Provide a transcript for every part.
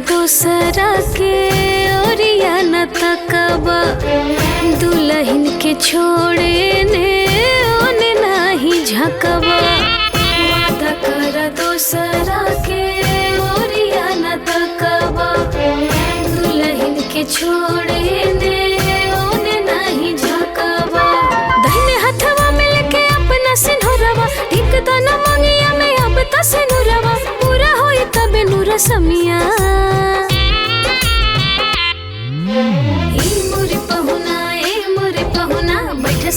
दोसरा के ओरिया न तकबा दुल्हन के छोड़े ने ओने नाही झकबा वादा कर दोसरा के ओरिया न तकबा दुल्हन के छोड़े ने ओने नाही झकबा दाहिने हाथवा में लेके अपना सिंदूरवा ठीक तना मंगिया में अब त सिंदूरवा पूरा होई तबे नूर समिया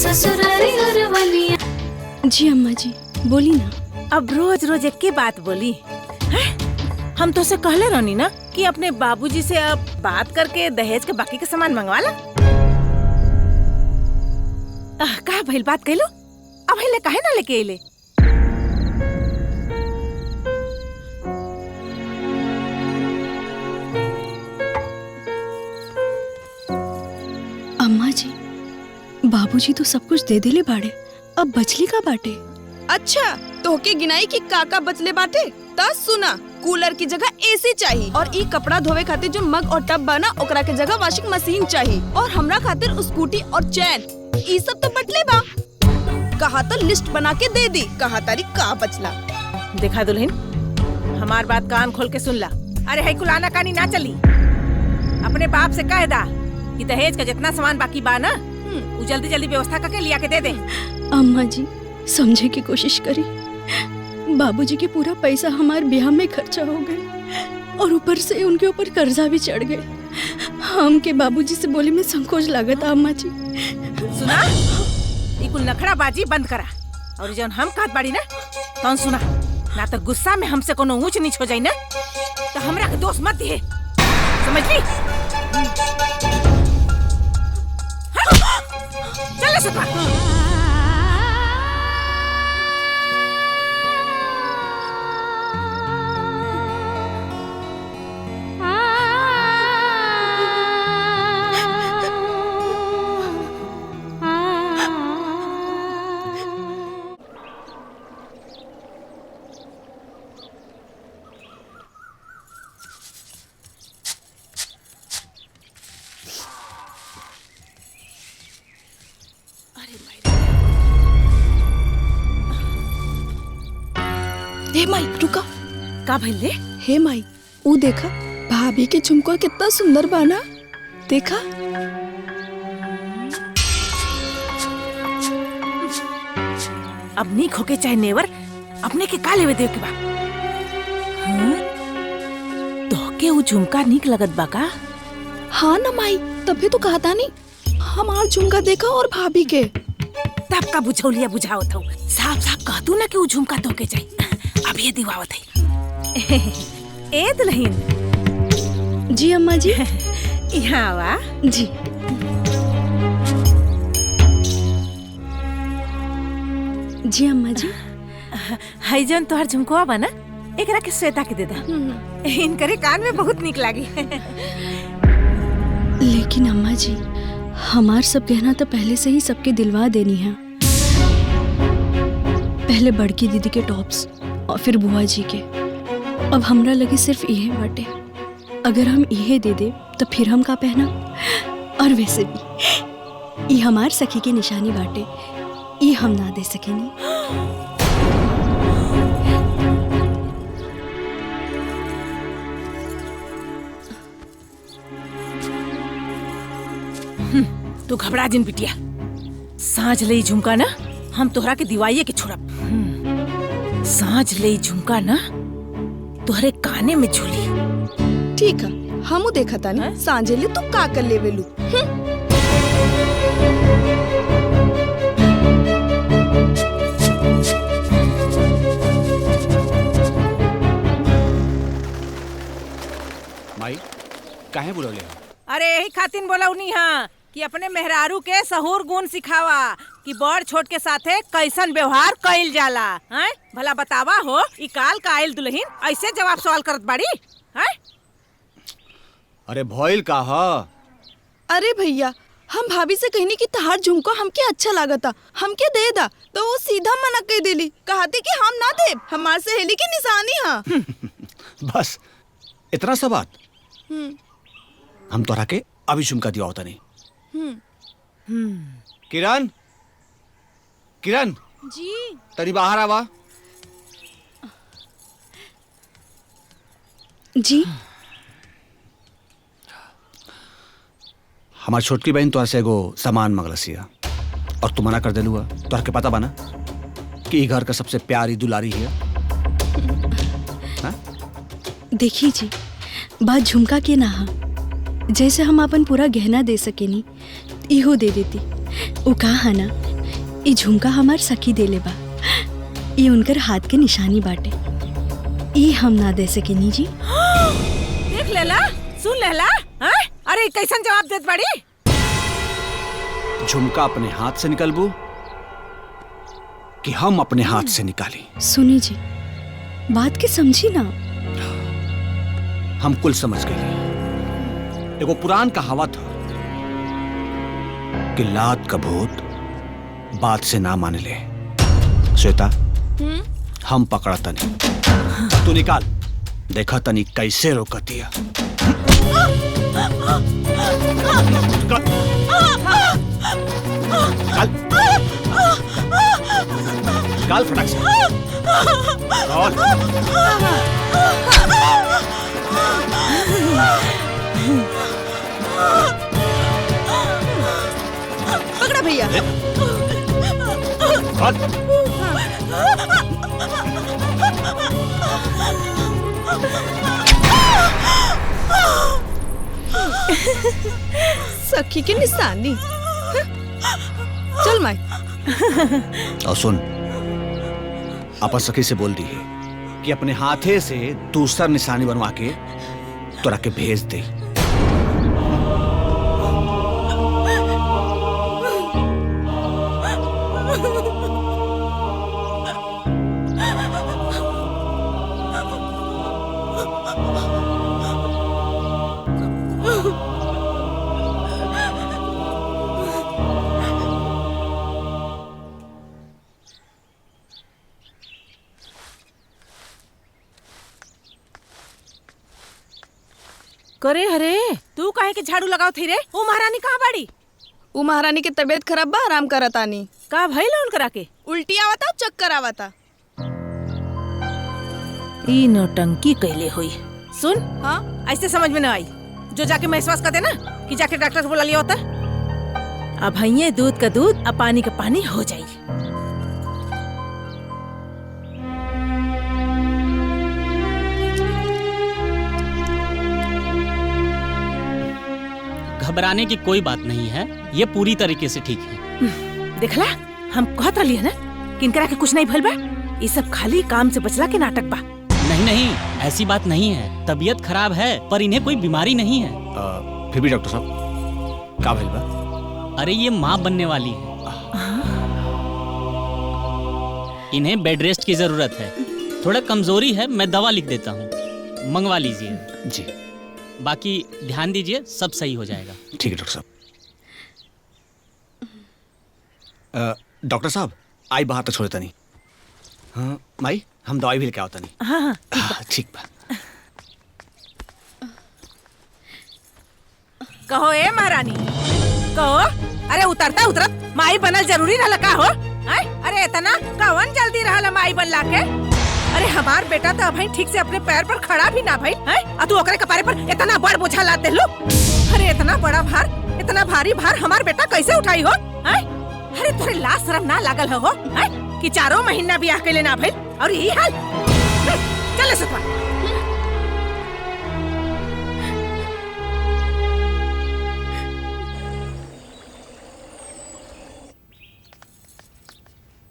ससुरारी और वनिया। जी अम्मा जी बोली ना। अब रोज रोज एक की बात बोली है? हम तो से कहले रहनी ना कि अपने बाबूजी से अब बात करके दहेज के बाकी के सामान मंगवा ला। का भइल बात कहलो? अब ले काहे ना लेके अइले? अम्मा जी बाबूजी तो सब कुछ दे देले बाड़े, अब बचली का बाटे? अच्छा तोहके गिनाई की काका बचले बाटे? त सुना, कूलर की जगह एसी चाहिए और ई कपड़ा धोवे खातिर जो मग और टब बना ओकरा के जगह वॉशिंग मशीन चाहिए और हमरा खातिर स्कूटी और चैन। ई सब तो बटले बा। कहा तो लिस्ट बना के दे दी, कहा तारी का बचला। देखा दुल्हन, हमार बात कान खोल के सुन ला। अरे है कुलाना कानी ना चली। अपने बाप से कह दा कि दहेज का जितना सामान बाकी बा ना वो जल्दी जल्दी व्यवस्था करके लिया के दे दे। अम्मा जी समझे की कोशिश करी, बाबूजी के पूरा पैसा हमारे ब्याह में खर्चा हो गए और ऊपर से उनके ऊपर कर्जा भी चढ़ गए। हम के बाबूजी से बोले में संकोच लागत। अम्मा जी सुना, ये कुल नखराबाजी बंद करा और जौन हम कहत बाड़ी ना तौन सुना, ना तो गुस्सा में हमसे कोनो ऊंच नीच हो जाई ना तो हमरा के दोष मत दिए, समझ ली? चल सपा। हे माई रुका। का भइल रे? हे माई वो देखा भाभी के झुमका कितना सुंदर बना, देखा। अब नीक होके चाहे नेवर अपने के का लेवे देव के बा? हाँ? तोहके वो झुमका नीक लगत बा का? हाँ ना माई, तभी तो कहा था नहीं हमार झुमका देखा और भाभी के। तब का बुझौलिया बुझावत हूँ, साफ साफ कह दू ना कि वो झुमका तोहके चाहिए। अब ये दिवावत है। ए दुल्हन। जी अम्मा जी। यहाँ आवा। जी जी अम्मा जी। हई जन तोहर झुमकुआ बा ना, एकरा के श्वेता के दे दा। इनकरे कान में बहुत नीक लागी। लेकिन अम्मा जी हमार सब गहना तो पहले से ही सबके दिलवा देनी है। पहले बड़की दीदी के टॉप्स और फिर बुआ जी के। अब हमरा लगे सिर्फ यही बाटे, अगर हम यही दे दे तो फिर हम का पहना। और वैसे भी ये हमार सखी की निशानी बाटे, ये हम ना दे सकेनी। तू घबरा जिन बिटिया, सांझ ले झुमका ना हम तोहरा के दिवाइये के छोड़ब। सांझ ले झुमका ना तोहरे काने में झूली। ठीक है, हमू देखा था ना सांझे ले तू का कर लेवेलू। माई काहे बुलौले हो? अरे यही खातिन बोलौनी हाँ कि अपने मेहरारू के सहूर गुण सिखावा कि बड़ छोट के साथे कैसन व्यवहार कइल जाला। हैं भला बतावा हो, ई काल का आइल दुल्हन ऐसे जवाब सवाल करत बाड़ी? हैं अरे भइल का ह? अरे भैया हम भाभी से कहनी कि तहार झुमका हमके अच्छा लागता, हमके दे दा, तो वो सीधा मना कर देली, कहते कि हम ना दे, हमार सहेली की निशानी है। बस इतना सा बात? हम तोरा के अभी झुमका दिया होता नहीं। किरण, किरण जी तनी बाहर आवा। जी हमार छोटकी बहन तोरा से एगो सामान मंगलसिया और तू मना कर देलू है। तोरा के पता बना कि ई घर का सबसे प्यारी दुलारी है। देखी जी, बात झुमका के ना हा। जैसे हम अपन पूरा गहना दे सकेनी इहो दे देती। वो कहा ना, ई झुमका हमार सखी देले बा, ये उनकर हाथ के निशानी बाटे। ई हम ना दे सकेनी जी। देख लेला, सुन लेला, हाँ? अरे कैसन जवाब देत बाड़ी? झुमका अपने हाथ से निकलबू कि हम अपने हाथ से निकाली? सुनी जी, बात के समझी ना। हम कुल समझ गए। एगो पुरान कहावत था कि लात का भूत बात से ना मान ले। श्वेता, हम पकड़ा तनी, तू निकाल। देखा तनी कैसे रोकती है। निकाल फटाक से। पकड़ा भैया। सखी की निशानी। चल माई। और सुन, अपन सखी से बोल दी है कि अपने हाथे से दूसरा निशानी बनवा के तोरा के भेज दे। करे हरे, तू काहे के झाड़ू लगाओ थी रे? वो महारानी कहाँ बाड़ी? उ महारानी की तबीयत खराब बा, आराम करतानी। का भइल उनकरा के? उल्टी आवता, चक्कर आवता। ई नौटंकी कैले हुई। सुन, हाँ ऐसे समझ में न आई। जो जाके महसूस कर देना कि जाके डॉक्टर को बुला लिया होता। अब भैया दूध का दूध अब पानी का पानी हो जाई। घबराने की कोई बात नहीं है, ये पूरी तरीके से ठीक है। देखला, हम कहत रही है ना कि इनकरा के कुछ नहीं भइल बा। ये सब खाली काम से बचला के नाटक बा। नहीं नहीं, ऐसी बात नहीं है। तबीयत खराब है पर इन्हें कोई बीमारी नहीं है। फिर भी डॉक्टर साहब का भइल बा? अरे ये माँ बनने वाली है। इन्हें बेड रेस्ट की जरूरत है। थोड़ा कमजोरी है, मैं दवा लिख देता हूँ, मंगवा लीजिए। जी, बाकी ध्यान दीजिए, सब सही हो जाएगा। ठीक है डॉक्टर साहब। डॉक्टर साहब, आई बाहर तो छोड़ता नहीं। हाँ माई, हम दवाई भी लेके आवता नहीं। हाँ हाँ, ठीक बा। कहो ए महारानी, कहो। अरे उतरता उतरत माई बनल जरूरी रहला का हो? आय? अरे इतना कवन जल्दी रहला माई बनला के? अरे हमार बेटा तो अभी ठीक से अपने पैर पर खड़ा भी ना भाई है। आ तू ओकरे कपारे पर इतना बड़ बोझा लाद देलू। अरे इतना बड़ा भार, इतना भारी भार हमार बेटा कैसे उठाई हो? है? अरे तोरे लाज शर्म ना लागल हो? है? कि 4 महीना ब्याह कैले ना भाई और यही हाल। चल सतवा।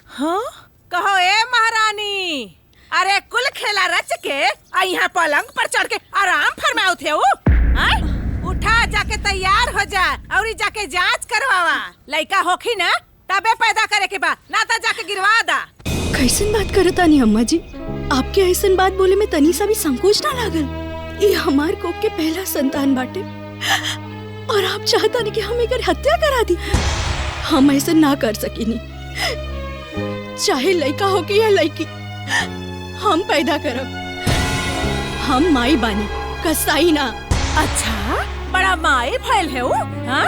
हाँ? कहो ए महारानी, अरे कुल खेला रच के यहाँ पलंग पर चढ़ के आराम फरमाओ थे वो? उठा जाके तैयार हो जा और जाके जांच करवावा। लड़का होखी ना तबे पैदा करे के बा, ना तो जाके गिरवा दा। कैसन बात करतानी अम्मा जी? आपके ऐसन बात बोले में तनी सा भी संकोच ना लागल। ये हमार कोख के पहला संतान बाटे और आप चाहता नहीं कि हम एकर हत्या करा दी। हम ऐसा ना कर सकेनी, चाहे लड़का हो के या लड़की, हम पैदा करब। हम माई बानी, कसाई ना। अच्छा बड़ा माई फैल है वो, हाँ?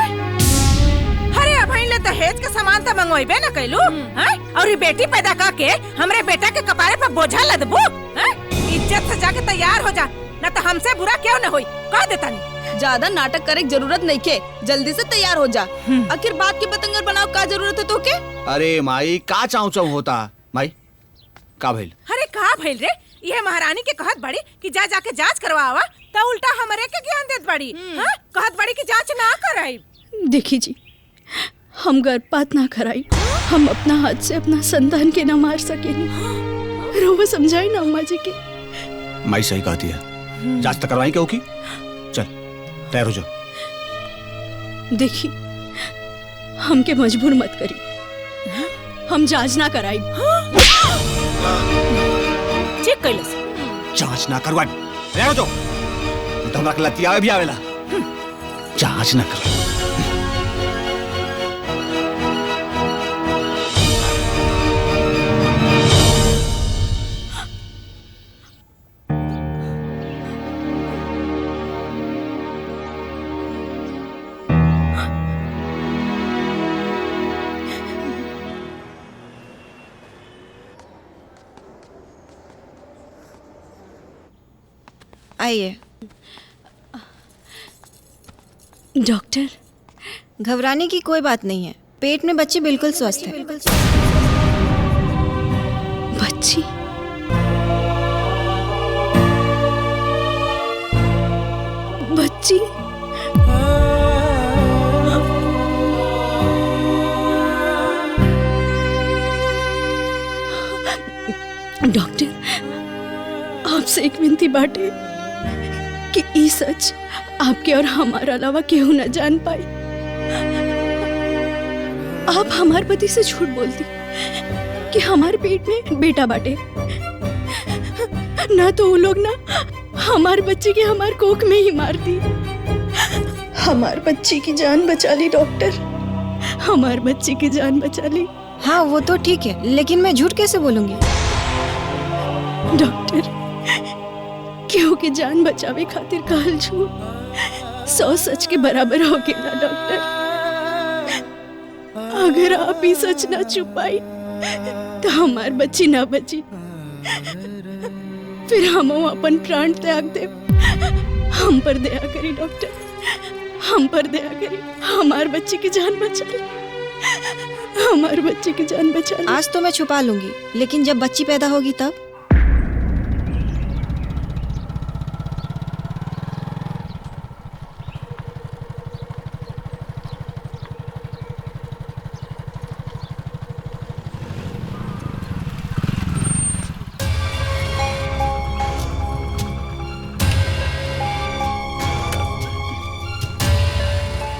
अरे अब ले दहेज के सामान तो मंगवाइबे न कैलू, हाँ? और ये बेटी पैदा करके हमरे बेटा के कपारे पर बोझा लदबू, हाँ? इज्जत से जाके तैयार हो जा, न तो हमसे बुरा क्यों न होई, कह देता नहीं। ज्यादा नाटक करे की जरूरत नहीं के, जल्दी से तैयार हो जा। आखिर बात के पतंगर बनाओ का जरूरत है तो के? अरे माई का चाव चाव होता माई का भइल? अरे का भइल रे, ये महारानी के कहत बड़ी कि जा जाके जांच करवावा, तो उल्टा हमरे के ज्ञान देत बड़ी, हाँ? कहत बड़ी कि जांच ना कराई। देखी जी, हम गर्भपात ना कराई, हम अपना हाथ से अपना संतान के ना मार सकेनी। रोवा समझाई ना अम्मा जी के। माई सही कहती है, जांच तो करवाई क्यों की? चल तैयार हो जाओ। देखी, हमके मजबूर मत करी, हम जांच ना कराई। चेक कैलस जांच ना करवाई, तैयार हो जाओ। तो हमरा के लतिया भी आवेला, जांच ना करवाई। आइए। डॉक्टर, घबराने की कोई बात नहीं है, पेट में बच्ची बिल्कुल स्वस्थ है। बच्ची? बच्ची? डॉक्टर, आपसे एक विनती बाटे कि ई सच आपके और हमारा अलावा केहू न जान पाए। आप हमारे पति से झूठ बोलती कि हमारे पेट में बेटा बाटे, ना तो वो लोग ना हमारे बच्चे के हमारे कोख में ही मार दी। हमारे बच्चे की जान बचा ली डॉक्टर, हमारे बच्चे की जान बचा ली। हाँ वो तो ठीक है, लेकिन मैं झूठ कैसे बोलूंगी? डॉक्टर, केहू के जान बचावे खातिर कहल झूठ 100 सच के बराबर हो गेला डॉक्टर। अगर आप ही सच ना छुपाई तो हमार बच्ची ना बची, फिर हम अपन प्राण त्याग दे। हम पर दया करी डॉक्टर, हम पर दया करी, हमार बच्ची की जान बचा ले, हमार बच्ची की जान बचा ले। आज तो मैं छुपा लूंगी, लेकिन जब बच्ची पैदा होगी तब?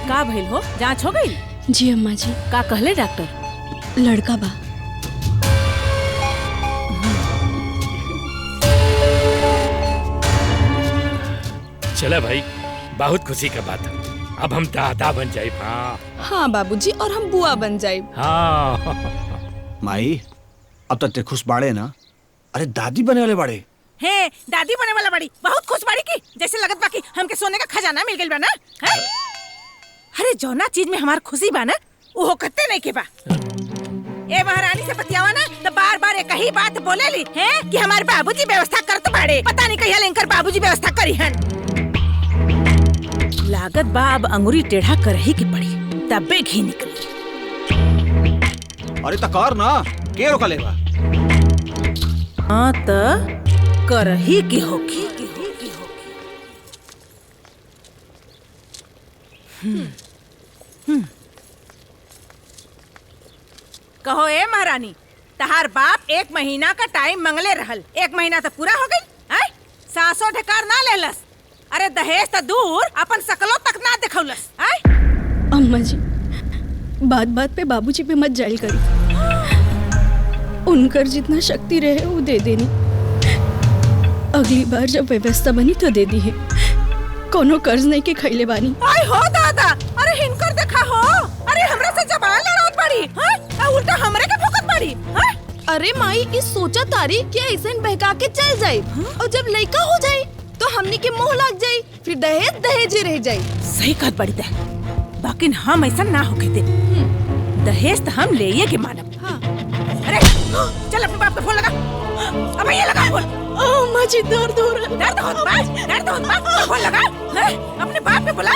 का भइल हो, जांच हो गई? जी अम्मा जी। का कहले डॉक्टर? लड़का बा। चला भाई, बहुत खुशी का बात है, अब हम दादा बन जाए। हाँ हाँ बाबूजी, और हम बुआ बन जाए। हाँ माई, अब तक ते खुश बाड़े ना? अरे दादी बने वाले बाड़े। हे, दादी बने वाला बड़ी बहुत खुश बड़ी की, जैसे लगत बाकी हमके सोने का खजाना मिल गइल बा ना। है? अरे जौना चीज में हमार खुशी बा ना, वो कत्ते नहीं के बा। ए महारानी से बतियावा ना तो बार बार एक ही बात बोलेली है कि हमारे बाबूजी व्यवस्था करत बाड़े, पता नहीं कहिया लेकर बाबूजी व्यवस्था करी हन। लागत बा अब अंगुरी टेढ़ा कर ही की पड़ी, तबे घी निकली। अरे तकार ना, के रोका लेगा? हाँ त कर ही की होगी। कहो ए महारानी, तहार बाप 1 महीना का टाइम मंगले रहल, 1 महीना तो पूरा हो गई, हैं? सासो ढकार ना लेलस, अरे दहेज तो दूर अपन सकलो तक ना दिखौलस, हैं? अम्मा जी, बात बात पे बाबूजी पे मत जाइल करी, उनकर जितना शक्ति रहे वो दे देनी। अगली बार जब व्यवस्था बनी तो दे दी है, कोनो कर्ज नहीं के खैले बानी। आय हो दादा, अरे हिनकर देखा हो, अरे हमरा से जबान लड़ावत पड़ी, हैं? उल्टा हमरे के भुकत पड़ी, हैं? अरे माई, इस सोचा तारी कि ऐसे बहका के चल जाए, और जब लड़का हो जाए तो हमनी के मुंह लग जाई, फिर दहेज दहेज रह जाई। सही कहत बड़ी दे, बाकी हम ऐसा ना होके दे। दहेज तो हम ले के मानब। हाँ। अरे चल अपने बाप का फोन लगा। अब ये लगा फोन। माँ जी दर्द हो रहा है। दर्द होत बा फोन लगा। अपने बाप के बुला।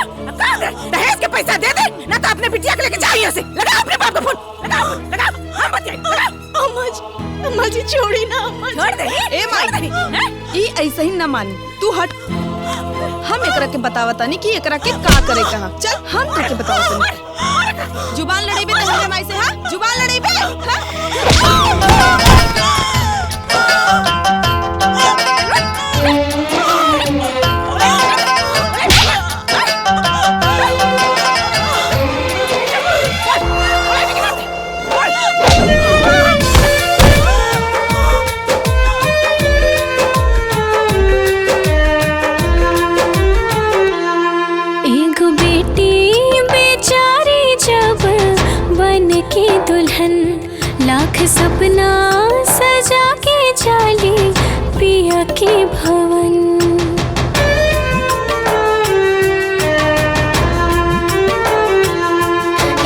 दहेज के पैसा दे दे, ना तो अपने बिटिया के लेके जा यहाँ से। लगा अपने बाप का फोन। लगा हम बतियाई। अम्मा जी छोड़ी ना अम्मा जी। छोड़ दे। ए माई, ई ऐसे ही ना मानी, तू हट। हम एकरा के बतावतानी कि एकरा के का करे कहा। चल हम तुके बतावतानी। जुबान लड़ेबे त हमरे माई से, हां जुबान लड़ेबे। एगो बेटी बेचारी जब बन के दुल्हन, लाख सपना सजा के जाली पिया के भवन।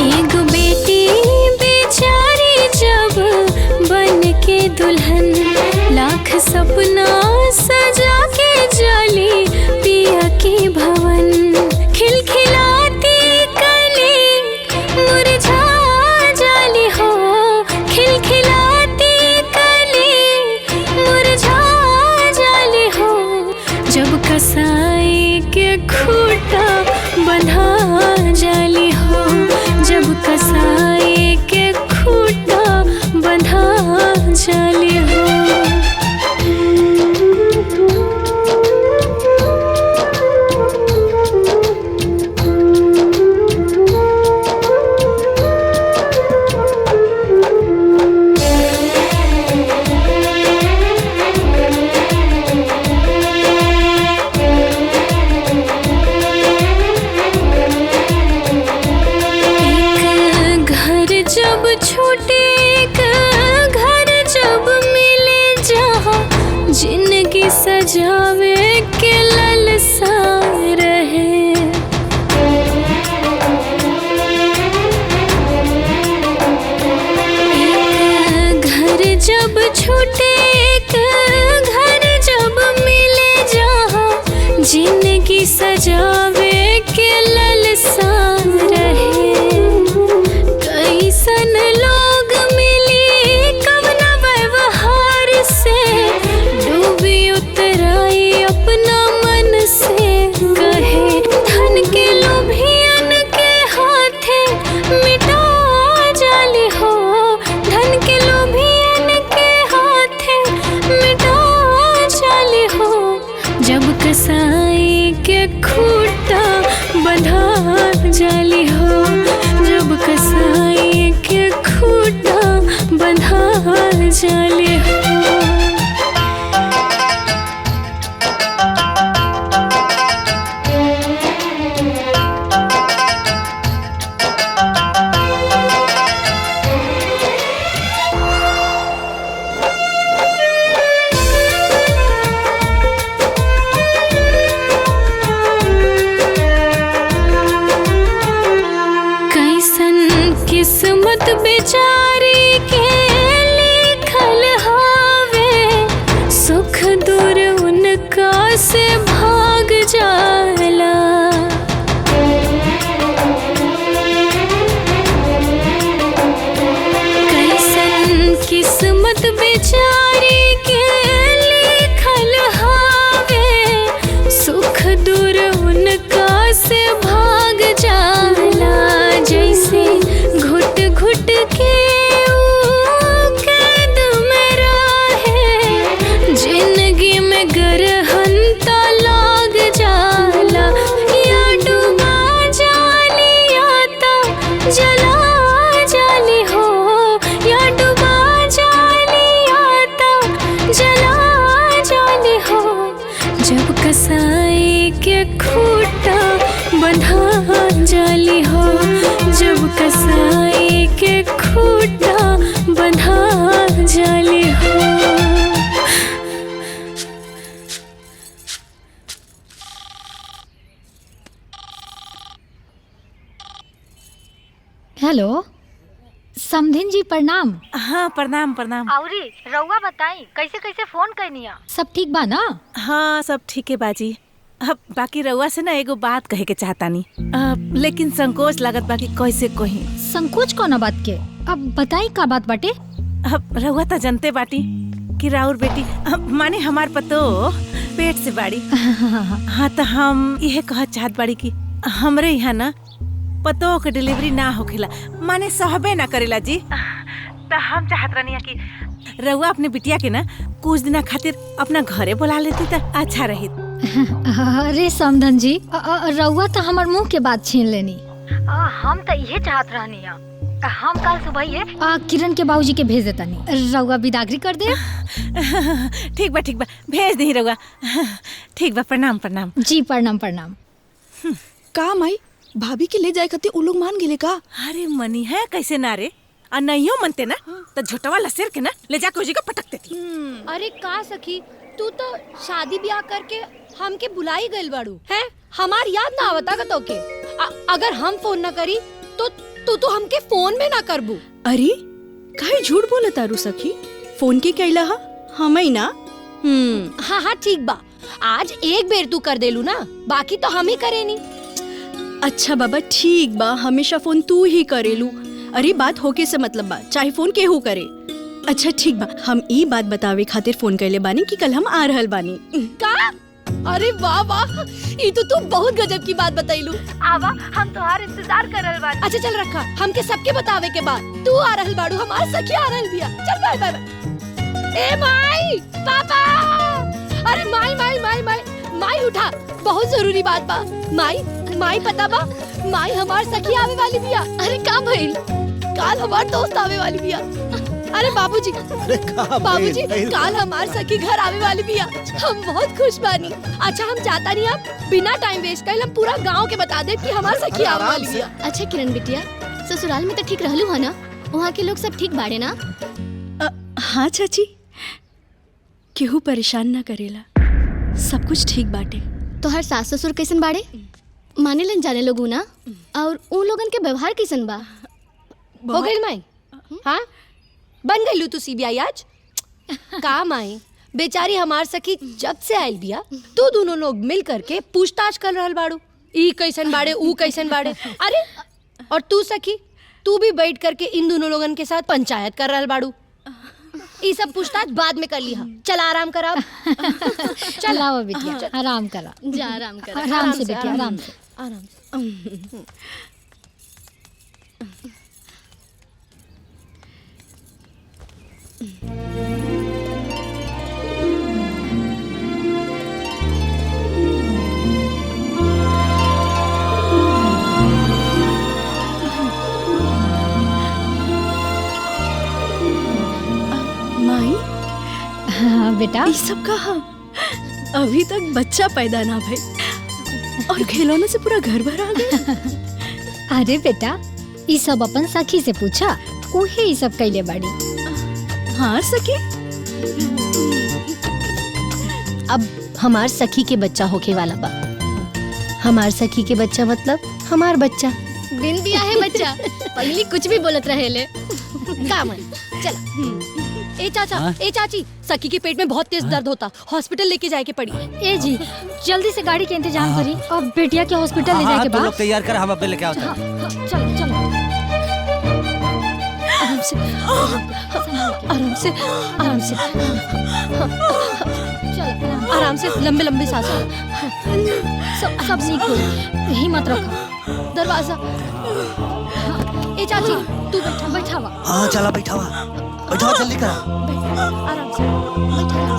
एगो बेटी बेचारी जब बन के दुल्हन, लाख सपना सजा के जाली पिया के भवन। खिलखिलाती कली मुरझा जाली हो, खिलखिलाती कली मुरझा जाली हो। जब कसाई के खूंटा बंधा जाली हो, जब कसाई के खूंटा बंधा जाली हो। जब छूटे एक घर जब मिले, जहाँ जिंदगी सजावे के ललसा रहे। एक घर जब छूटे, एक घर जब मिले, जहाँ जिंदगी सजावे के ललसा रहे। कैसन लोग मिली कवना व्यवहार से, डूबी उतराई अपना मन से कहे। धन के लोभियन के हाथे मिटा जाली हो, धन के लोभियन के हाथे मिटा जाली हो। जब कसाई के खूंटा बंधा जाली हो, जब कसाई के खूंटा बंधा जाली हो। किस्मत बेचारी के लिखल हावे, सुख दूर उनका से भाग जाला। कैसन किस्मत बेचारी के लिखल हावे, सुख दूर उनका से भाग जाला। जैसे घुट घुट के कैद में रहे, जिंदगी में गरहन ता लाग जाला। या डूबा जाली या ता जला जाली हो, या डूबा जाली या ता जला जाली हो। जब कसाई के खूंटा बंधा जाली हो, जब कसाई के खूंटा बंधा जाली हो। हेलो समधिन जी प्रणाम। हाँ प्रणाम प्रणाम। औरी रउआ बताई कैसे कैसे फोन करनिया, सब ठीक बा ना? हाँ सब ठीक है बाजी। अब बाकी रउआ से ना एगो बात कहे के चाहतानी, लेकिन संकोच लागत बाकी कैसे कही। संकोच कौन बात के, अब बताई का बात बाटे। अब रउआ तो जनते बाटी कि राउर बेटी माने हमार पतो पेट से बाड़ी। हाँ तो हम यह कह चाहत बाड़ी कि हमरे यहाँ ना पतो के डिलीवरी ना होखेला, माने सहबे ना करेला जी। तो हम चाहत रहनी कि रउआ अपने बिटिया के ना कुछ दिन खातिर अपना घरे बुला लेती तो अच्छा रही। अरे समधन जी रउआ तो हमार मुंह के बात छीन लेनी। हम तो यही चाहत रहनी। हम कल सुबह ये किरण के बाबूजी के भेज देता नहीं, रउआ विदागरी कर दे। ठीक बा भेज दे रउआ। ठीक बा प्रणाम प्रणाम। जी प्रणाम प्रणाम। का माई भाभी के ले जाए खातिर उ लोग मान गेले का? अरे मनी है कैसे ना रे, और नहियो मनते ना तो झोटवा लसेर के ना ले जाके उजी का पटक देती। अरे का सखी, तू तो शादी ब्याह करके हमके बुलाई गइल बाड़ू है, हमार याद ना आवता का तोके। अगर हम फोन ना करी तो तू हमके फोन में ना करबू। अरे काहे झूठ बोला तारू सखी, फोन के कैला हा हम ही ना। हाँ ठीक बा, आज एक बेर तू कर देलू ना, बाकी तो हम ही करेनी। अच्छा बाबा ठीक बा, हमेशा फोन तू ही करेलू। अरे बात होके से मतलब बा, चाहे फोन केहू करे। अच्छा ठीक बा, हम ई बात बतावे खातिर फोन कैले बानी कि कल हम आ रहल बानी। का? अरे वाह वाह, ये तो तू बहुत गजब की बात बताइलू। आवा हम तोहार इंतजार कर रहल बानी। अच्छा चल रखा, हमके सबके बतावे के बाद तू आ रहल बाड़ू, हमार सखी आ रहल बिया। चल बाय बाय। ए माई पापा, अरे माई माई माई माई माई उठा, बहुत जरूरी बात बा। माई पता बा, माई हमार सखी आवे वाली बिया। अरे का भइल? काल हमार दोस्त आवे वाली बिया। अरे बाबूजी काल हमार सखी घर आवे वाली बिया, हम बहुत खुश बानी। अच्छा हम जाता नहीं, अब बिना टाइम वेस्ट करे हम पूरा गांव के बता दे कि हमार सखी आवे वाली बिया। अच्छा किरण बिटिया, ससुराल में तो ठीक रहलू है ना? वहाँ के लोग सब ठीक बाड़े ना? हाँ चाची, केहू परेशान ना करेला, सब कुछ ठीक बाटे। तो हर सास ससुर कैसन बाड़े? माने लन जाने लोगू ना? और उन लोगन के व्यवहार कैसन बा? हो गइल माई? हाँ बन गइलू तू सीबीआई आज? का माई बेचारी हमार सखी जब से आइल बिया, तू दोनों लोग मिल करके पूछताछ कर रहल बाड़ू, ई कैसन बाड़े ऊ कैसन बाड़े। अरे और तू सखी, तू भी बैठ करके इन दोनों लोगन के साथ पंचायत कर रहल बाड़ू। ये सब पूछताछ बाद में कर लिहा, चल आराम करा। चल आओ बिटिया, आराम करा। जा आराम कर। आराम से बिटिया, आराम से। आराम से। माई हाँ बेटा, ये सब कहा? अभी तक बच्चा पैदा ना भइल और खिलौने से पूरा घर भर आ गया। अरे बेटा ये सब अपन सखी से पूछा, उहे ये सब कैले बाड़ी। हाँ सखी, अब हमार सखी के बच्चा होके वाला बा। हमार सखी के बच्चा मतलब हमार बच्चा। बिन बिया है बच्चा, पहली कुछ भी बोलत रहेले। का मन चला। ए चाचा, ए चाची, सखी के पेट में बहुत तेज दर्द होता, हॉस्पिटल लेके जाए के पड़ी। ए जी जल्दी से गाड़ी के इंतजाम करी और बेटिया के हॉस्पिटल ले जाए के बाद। तैयार कर, हम अबे लेके आओ। चल चल आराम से आराम से आराम से चल आराम से, लंबे लंबे सांस। सब ठीक हो, हिम्मत रखो। दरवाजा। ए चाची तू बैठावा। हाँ चला बैठावा, बैठावा जल्दी करा। आराम से बैठा।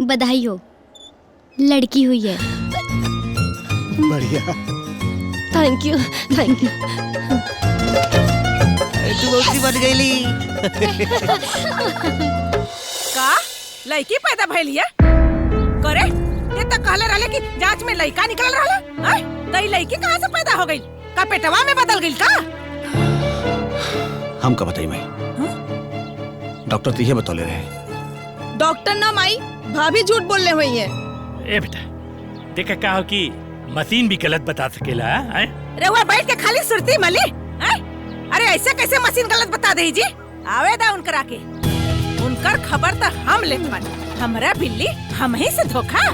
बधाई हो, लड़की हुई है। बढ़िया। Thank you thank you. तू बहुत बन गईली। का लड़की पैदा भइली है? करे ये तक कहले रहले कि जांच में लड़का निकल रहला, हैं? त ई लड़की कहाँ से पैदा हो गई? का पेटवा में बदल गई का? हम का बताई मैं? डॉक्टर तो ये बतौले रहे। डॉक्टर ना माई, भाभी झूठ बोलने हुई है। ए बेटा देखा का हो कि मशीन भी गलत बता सकेला है? रहुआ बैठ के खाली सुरती मली, हैं? अरे ऐसे कैसे मशीन गलत बता दे जी? आवे दा उनकरा के, उनकर खबर तो हम लेत बानी। हमरा बिल्ली हम ही से धोखा।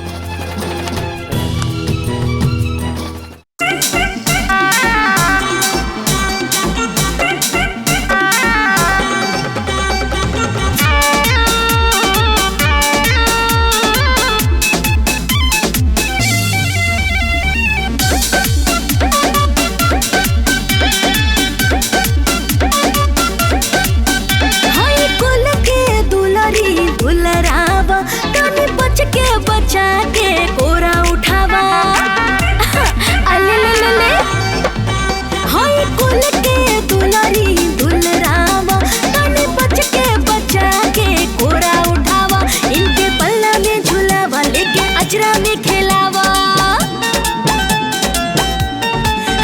बचा के कोरा उठावा, अले ले ले ले, हाय कुल के दुलारी दुलरावा, तने बच के बचा के कोरा उठावा, इनके पल्ला में झुलावा, लेके अजरा में खेलावा,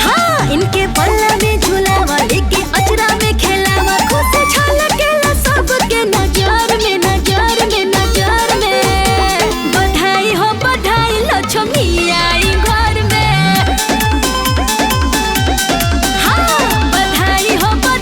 हाँ इनके पल्ला में झुलावा, लेके अजरा में खेलावा, खुद से छलकेला सबके नजर में नजर में नजर में। बधाई हो बधाई लक्ष्मी आई घर में, हाँ बधाई हो बधाई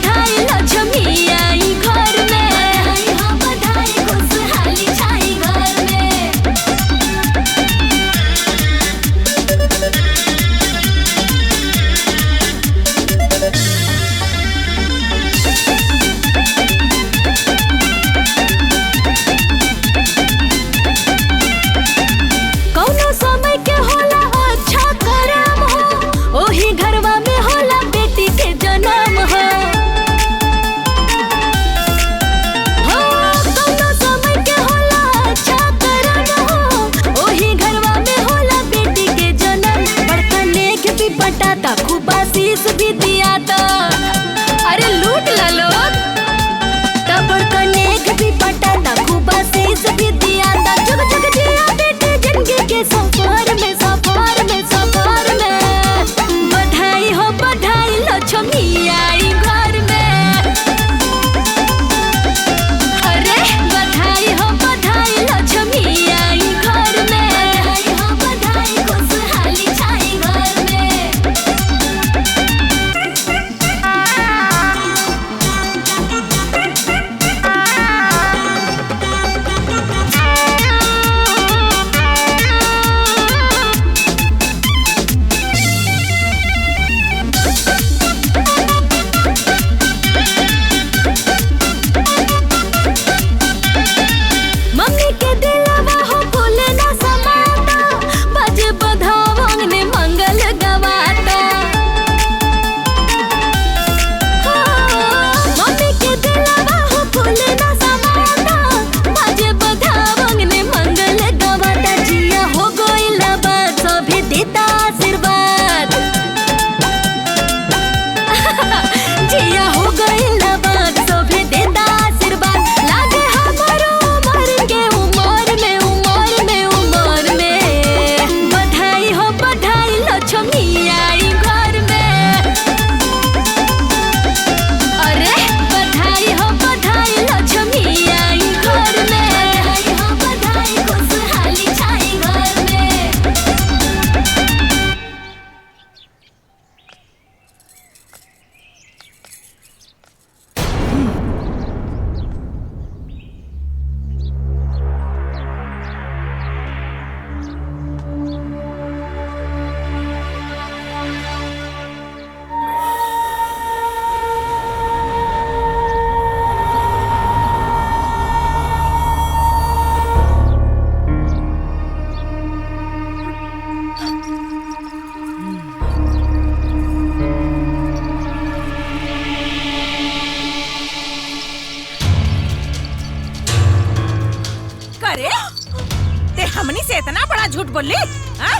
झूठ बोली? हाँ?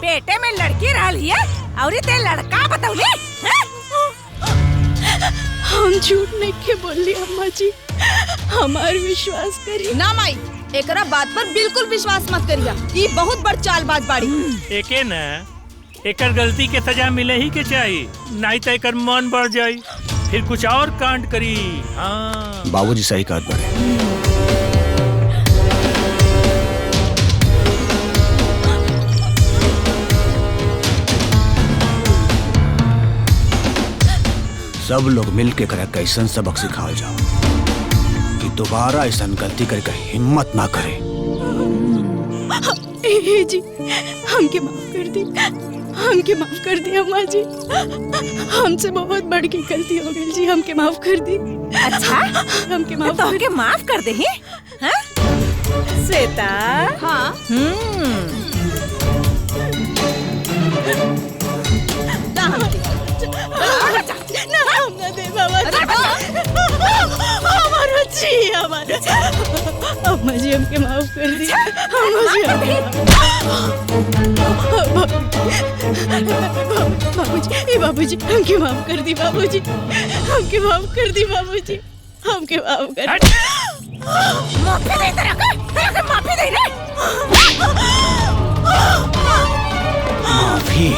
पेटे में लड़की रहल हिय और ते लड़का बतौली? हम झूठ नहीं के बोली अम्मा जी, हमार विश्वास करी। ना माई, एकरा बात पर बिल्कुल विश्वास मत करिया। ये बहुत बड़ चालबाज बाड़ी। एके ना एकर गलती के सजा मिले ही के चाहिए, नहीं तो एकर मन बढ़ जाई, फिर कुछ और कांड करी। हाँ बाबूजी सही कहत बाड़े। सब लोग मिल के करे कैसन सबक सिखाल जाओ कि दोबारा ऐसा गलती करके हिम्मत ना करे। जी हमके माफ कर दी, हमके माफ कर दी अम्मा जी, हमसे बहुत बड़ की गलती हो गई जी, हमके माफ कर दी। अच्छा हमके माफ तो हमके माफ कर दे ही? हाँ? श्वेता। हाँ ना दे बाबा हमारा जी, हमारा अम्मा जी हमके माफ कर दी। बाबूजी बाबूजी हमके माफ कर दी, बाबूजी हमके माफ कर दी, बाबूजी हमके माफ कर दी। माफी दे तेरा का माफी दे रे। माफी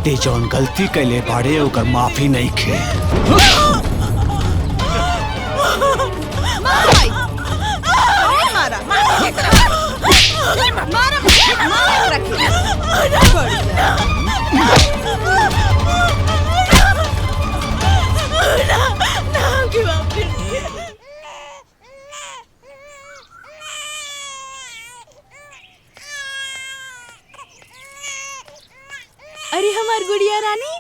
ते जौन गलती कैले बाड़े ओकर माफी नहीं खे। अरे हमार गुड़िया रानी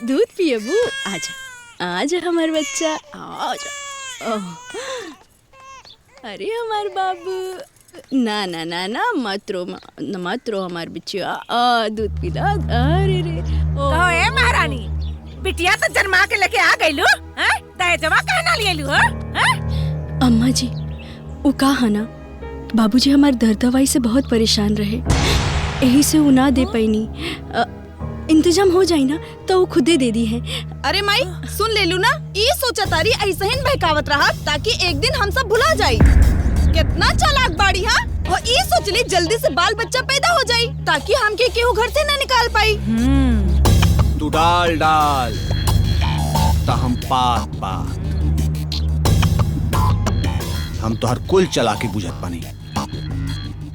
दूध पिएबू? आजा आजा हमार बच्चा, आजा। अरे हमार बाबू, ना ना ना ना मत रो हमार बिटिया, दूध पिला। अरे रे तो ए महारानी, बिटिया तो जन्मा के लेके आ गईलू, हैं? दहेजवा काहे ना लिएलू हो? हैं? अम्मा जी वो कहा ना, बाबूजी हमार दर्द दवाई से बहुत परेशान रहे, यही से वो ना दे पैनी। इंतजाम हो जाए ना तो वो खुदे दे दी है। अरे माई सुन ले लू ना, ये सोचा तारी ऐसे ही बहकावत रहा ताकि एक दिन हम सब भुला जाए। कितना चालाक बाड़ी। हाँ, और ये सोच ली जल्दी से बाल बच्चा पैदा हो जाए ताकि हम के केहू घर से ना निकाल पाई। तू डाल डाल तो हम पात पात, हम तो हर कुल चला के बुझत पानी।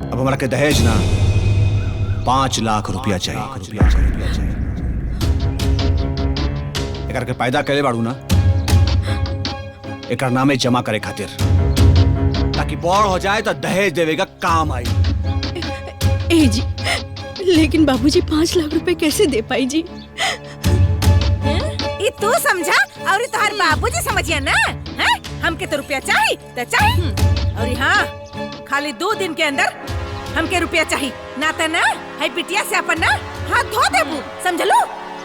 अब हमारा के दहेज ना 5 लाख रुपया चाहिए। एकर के पैदा करे बाड़ू ना, एकर नामे जमा करे खातिर, ताकि बड़ हो जाए तो दहेज देवे का काम आई। ए जी लेकिन बाबूजी 5 लाख रुपए कैसे दे पाई जी? ये तू समझा और तुम्हार बाबूजी समझिया ना? हैं? हमके तो रुपया चाहिए तो चाहिए, और हाँ खाली 2 दिन के अंदर हमके रुपया चाहिए, ना तो ना है बिटिया से अपन ना हाथ धो देबू, समझलो?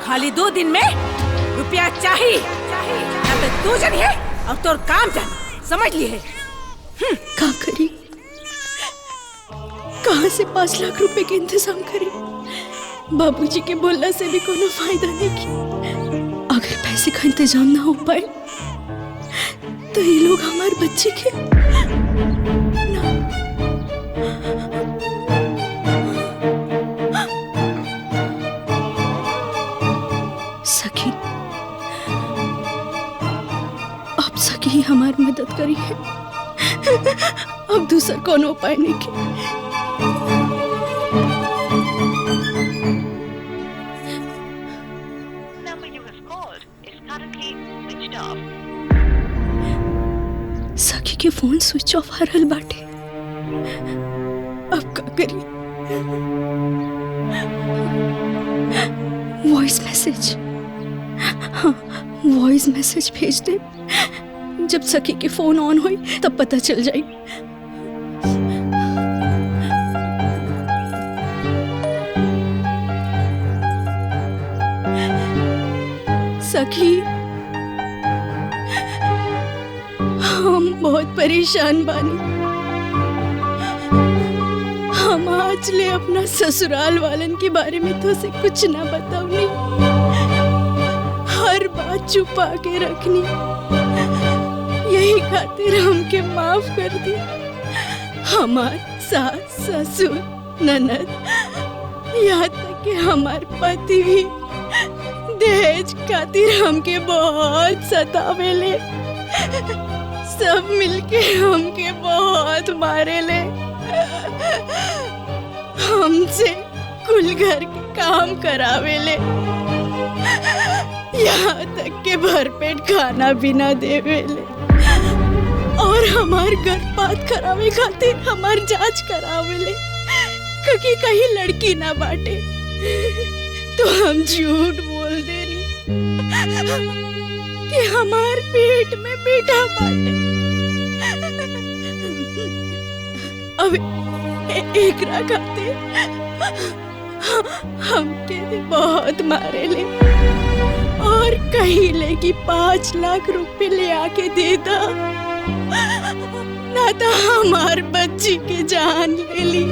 खाली 2 दिन में रुपया चाहिए, ना तो तू जानिए और तोर काम जानी, समझ लिए? क्या करी, कहाँ से 5 लाख रुपए के इंतजाम करी? बाबूजी के बोलने से भी कोनो फायदा नहीं की। अगर पैसे का इंतजाम ना हो पाए तो ये लोग हमारे बच्चे के ना। सखी, अब सखी हमारी मदद करी है, अब दूसरा कौन उपाय नहीं के। सखी के फोन स्विच ऑफ आ रहल बाटे, अब का करी? वॉइस मैसेज, हाँ वॉइस मैसेज भेज दे, जब सखी के फोन ऑन होई तब पता चल जाए। सखी हम बहुत परेशान बानी, हम आज ले अपना ससुराल वालन के बारे में तो से कुछ ना बताऊनी, हर बात छुपा के रखनी। यही खातिर हमके माफ कर दी। हमार सास ससुर ननद यहाँ तक कि हमार पति भी दहेज खातिर हमके बहुत सतावेले। सब मिलके हमके बहुत मारेले। हमसे कुल घर के काम करावेले, यहाँ तक के भरपेट खाना भी ना देवेले। और हमार गर्भपात करावे खातिर हमार जांच करावेले क्योंकि कहीं लड़की ना बाटे। तो हम झूठ बोल देनी कि हमार पेट में बेटा बाटे। अब एकरा खातिर हमके बहुत मारेले और कहिले कि 5 लाख रुपए ले आके दे दा, ना तो हमार बच्ची के जान ले ली।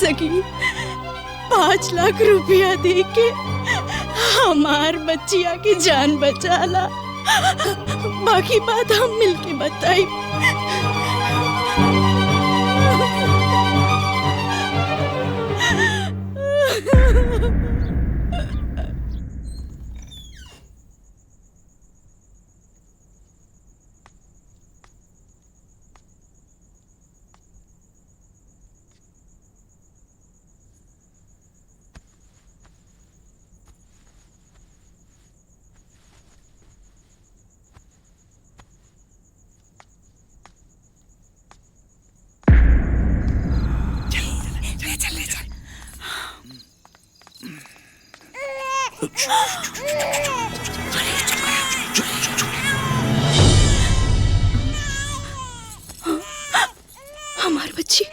सकी 5 लाख रुपया दे के हमार बच्चिया की जान बचाला। बाकी बात हम मिलके बताई। हमार बच्ची।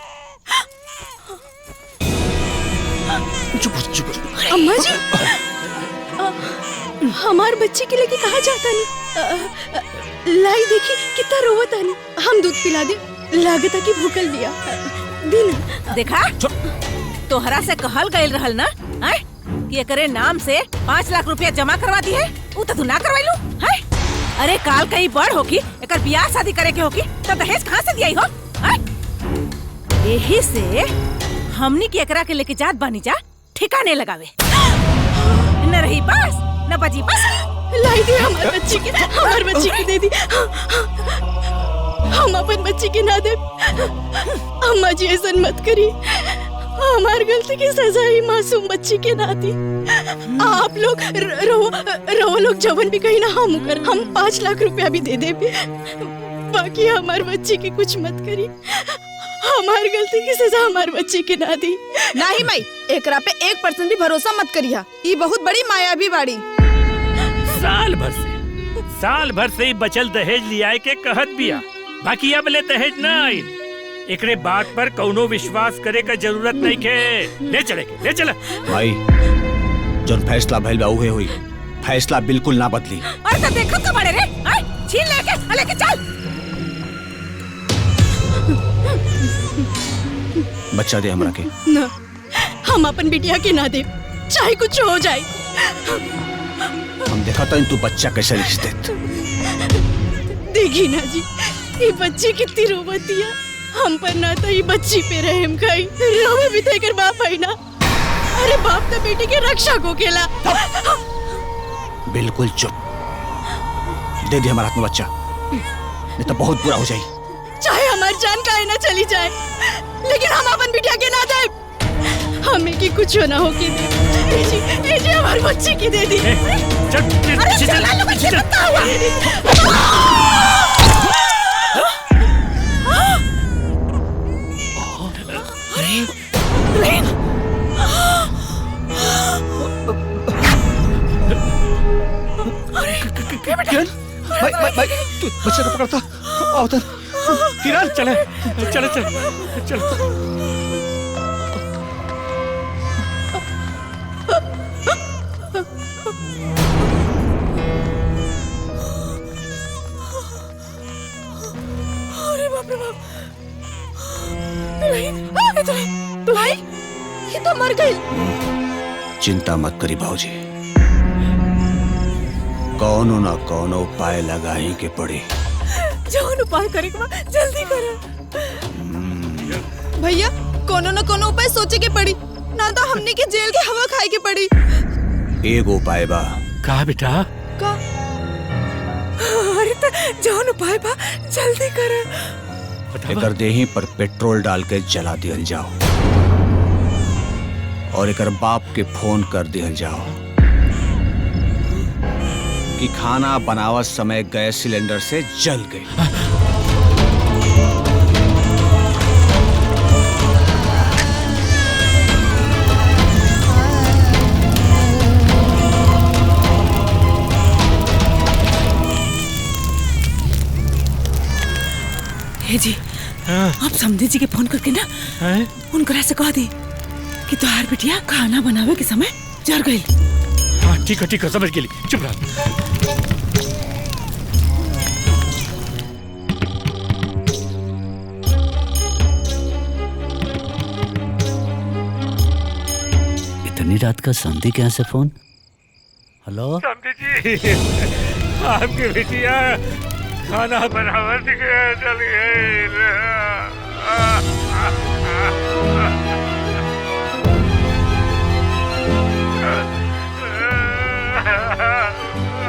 अम्मा जी, हमार बच्ची के लेके कहाँ जाता नहीं? लाई देखी कितना रोवत आनी। हम दूध पिला दे, लागत की भूखल दिया दिन। देखा तोहरा से कहल गईल रहल ना है कि एकरे नाम से 5 लाख रुपया जमा करवा दी है, उ तो तू ना करवाइलू है। अरे काल कहीं बड़ होगी, एकर ब्याह शादी करे के होगी तो दहेज कहाँ से दियाई हो है? यही से हमनी की एकरा के लेके जात बानी जा ठिकाने लगावे। न रही बस न बजी बस। लाई दी हमार बच्ची के, हमार बच्ची के दे दी। हम अपन बच्ची के ना दे। अम्मा जी ऐसा मत करी, हमार गलती की सजा ही मासूम बच्ची के ना दी। आप लोग रो लोग जवन भी कहीं ना हम 5 लाख रुपया भी दे दे। बाकी हमार बच्ची की कुछ मत करी। हमार गलती की सजा हमार बच्ची के ना दी। नहीं माई, एकरा पे 1% भी भरोसा मत करिया। ये बहुत बड़ी माया भी बाड़ी। साल भर से ही बचल दहेज लियाए के कहत बिया, बाकी अब ले दहेज ना आई। एकरे बात पर कौनो विश्वास करे का जरूरत नहीं के। ले चले भाई, जोन फैसला भइल बा उहे हुई। फैसला बिल्कुल ना बदली। और तो देखो तो बड़े रे, छीन लेके चल। बच्चा दे हमरा के। ना, हम अपन बिटिया के ना दे, चाहे कुछ हो जाए। हम देखा तो तू बच्चा कैसे रिश्त देत। देखी ना जी, ये बच्ची कितनी रोवतिया। हम पर ना तो ये बच्ची पे रहम खाई, रोवे भी थे कर बाप आई ना। अरे बाप तो बेटी के रक्षा को केला। बिल्कुल चुप। दे दे हमारे हाथ में बच्चा, नहीं तो बहुत बुरा हो जाए। चाहे हमारी जान काहे ना चली जाए, लेकिन हम अपन बिटिया के ना दे। हमें की कुछ ना हो के दे। ये हमारी बच्ची की दे दी। अरे चला लो बच्ची, कितना हुआ? भाई तू बच्चे को पकड़ता। आओ तो किरण, चले। अरे बाप रे बाप। रउआ मर गई। चिंता मत करी भाऊजी, कौनो ना कौनो उपाय लगाही के पड़ी। जौन उपाय करे के बा जल्दी करो। भैया कोनो न कोनो उपाय सोचे के पड़ी, ना तो हमने के जेल के हवा खाए के पड़ी। एगो उपाय बा। का बेटा? का? अरे तो जौन उपाय बा जल्दी करो। एकर देही पर पेट्रोल डाल के जला दिहल जाओ और एकर बाप के फोन कर दिहल जाओ कि खाना बनावत समय गैस सिलेंडर से जल गई। हे जी, आप समझे जी के फोन करके ना उनकरा से कह दी कि तोहार बिटिया खाना बनावे के समय जर गई। हाँ ठीक है समझ गेली, चुप रह। इतनी रात का समधी के यहाँ से फोन? हेलो समझी जी, आपकी बिटिया खाना बनावत के चल गई।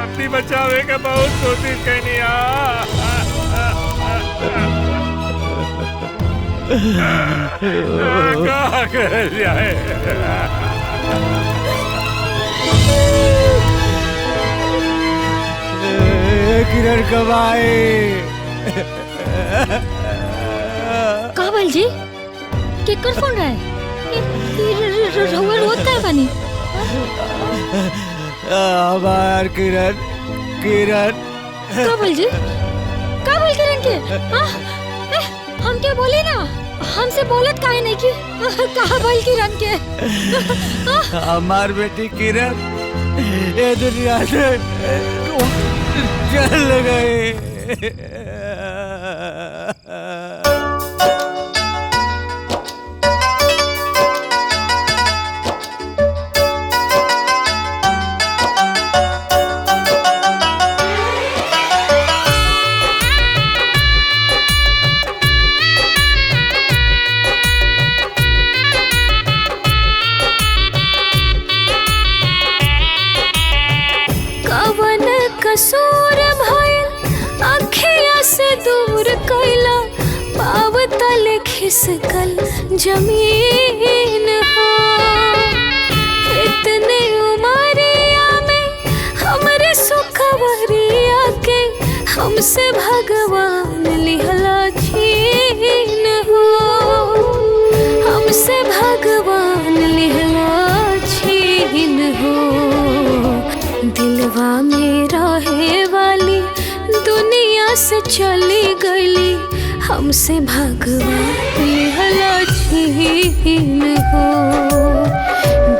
अपनी बचावे का बहुत कोशिश करनी क्या कर जाए। किरण कब आए? का बोल जी? केकर फोन रहा है? रउआ रोत काहे बानी? हमार किरण का बोल जी? का बोल किरण के? हम क्या बोले ना? हमसे बोलत काहे नहीं की? कहा बोल किरण के? हमार बेटी किरण ये दुनिया से चल गई। कसूर भइल अखिया से दूर कैला, पाव तले खिसकल जमीन हो। इतने उमरिया में हमरे सुखवरिया के हमसे भगवान लिहला छीन हो। हमसे भगवान लिहला छीन हो। दिलवा में रहे वाली दुनिया से चली गई, हमसे भगवान लिहला छीन हो।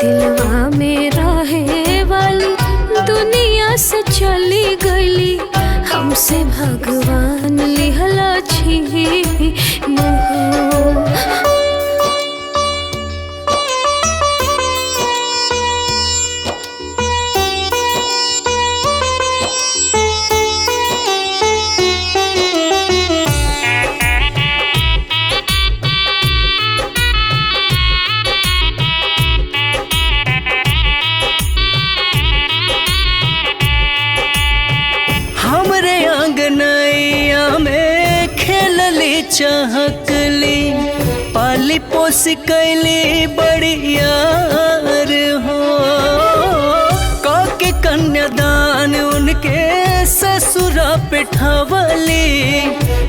दिलवा में रहे वाली दुनिया से चली गई, हमसे भगवान लिहला छीन हो। चहकली पाली पोस कैली बड़ी यार हो। काके कन्यादान उनके ससुरा पिठावली,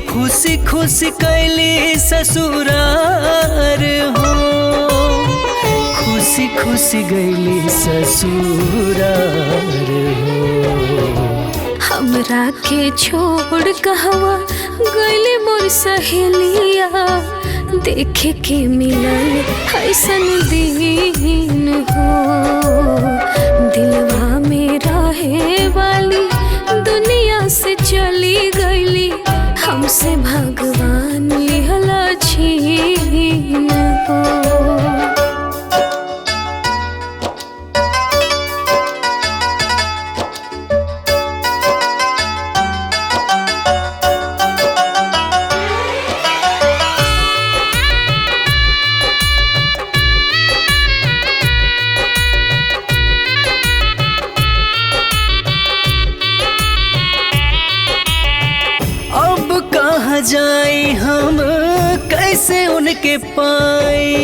खुशी खुशी कैली ससुरार हो। खुशी खुशी गैली ससुरार हो। हमरा के छोड़ कहवा गईले मोर सहेलिया, देखे के मिलल ऐसन दिन हो। दिलवा में रहे वाली दुनिया से चली गईली, हमसे भगवान लिहला छीन हो। कहाँ जाई हम कैसे उनके पाई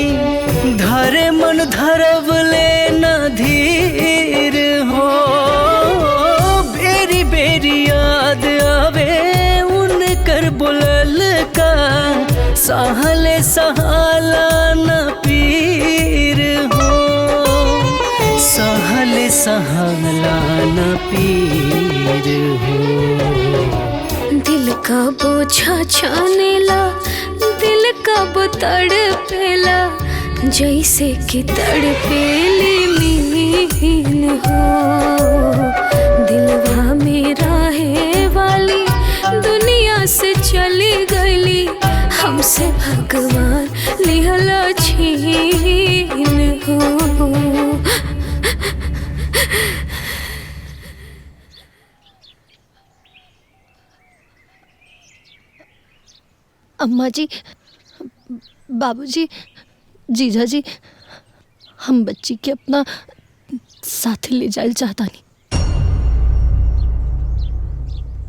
धरे मन धरब लेना धीर हो बेरी बेरी याद आवे उनकर बोलल का सहले सहाला न पीर हो सहले सहाला न पीर हो दिल का बोझा छानेला दिल का तड़पेला जैसे कि तड़पेली मीन हो दिलवा में रहे वाली दुनिया से चली गईली हमसे भगवान लिहला छीन हो। अम्मा जी, बाबूजी, जीजा जी, हम बच्ची के अपना साथ ले जाए चाहता नहीं।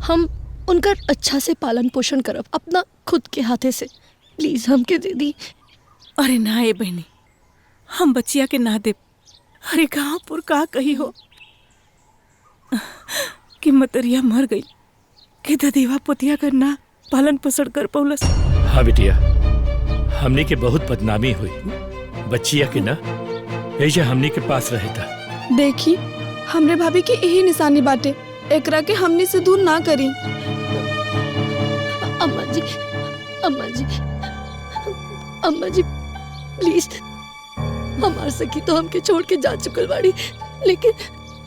हम उनका अच्छा से पालन पोषण करब अपना खुद के हाथे से। प्लीज हमके दे दी। अरे ना ए बहनी, हम बच्चिया के ना दे। अरे गाँव पुर का कही हो कि मतरिया मर गई कि ददेवा पोतिया का ना पालन पोषण कर पौलस। हाँ बिटिया, हमने के बहुत बदनामी हुई। बच्चिया के ना ऐसे हमने के पास रहता। देखी हमरे भाभी की यही निशानी बाटे, एकरा के हमने से दूर ना करी। अम्मा जी, अम्मा जी, अम्मा जी प्लीज। हमार सखी तो हमके छोड़ के जा चुकल बाड़ी, लेकिन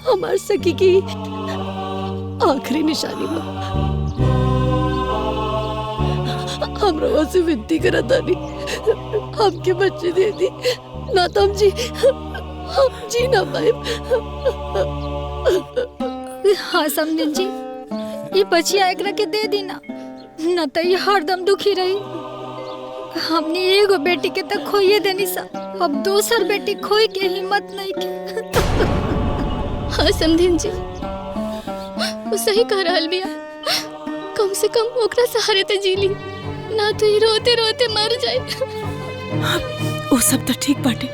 हमार सखी की आखिरी निशानी बा। हम रवा से विनती करा तानी, हमके बच्चे दे दी, ना तो हम जी ना पाए। हाँ समझन जी, ये बचिया एकरा के दे दी ना, न तो ये हरदम दुखी रही। हमने एगो बेटी के तक खोइए देनी सा, अब दूसर बेटी खोई के हिम्मत नहीं के। हाँ समधिन जी, वो सही कह रहल बिया। कम से कम ओकरा सहारे ते जी ली, ना तो ही रोते रोते मर जाए। वो सब तो ठीक बाटे,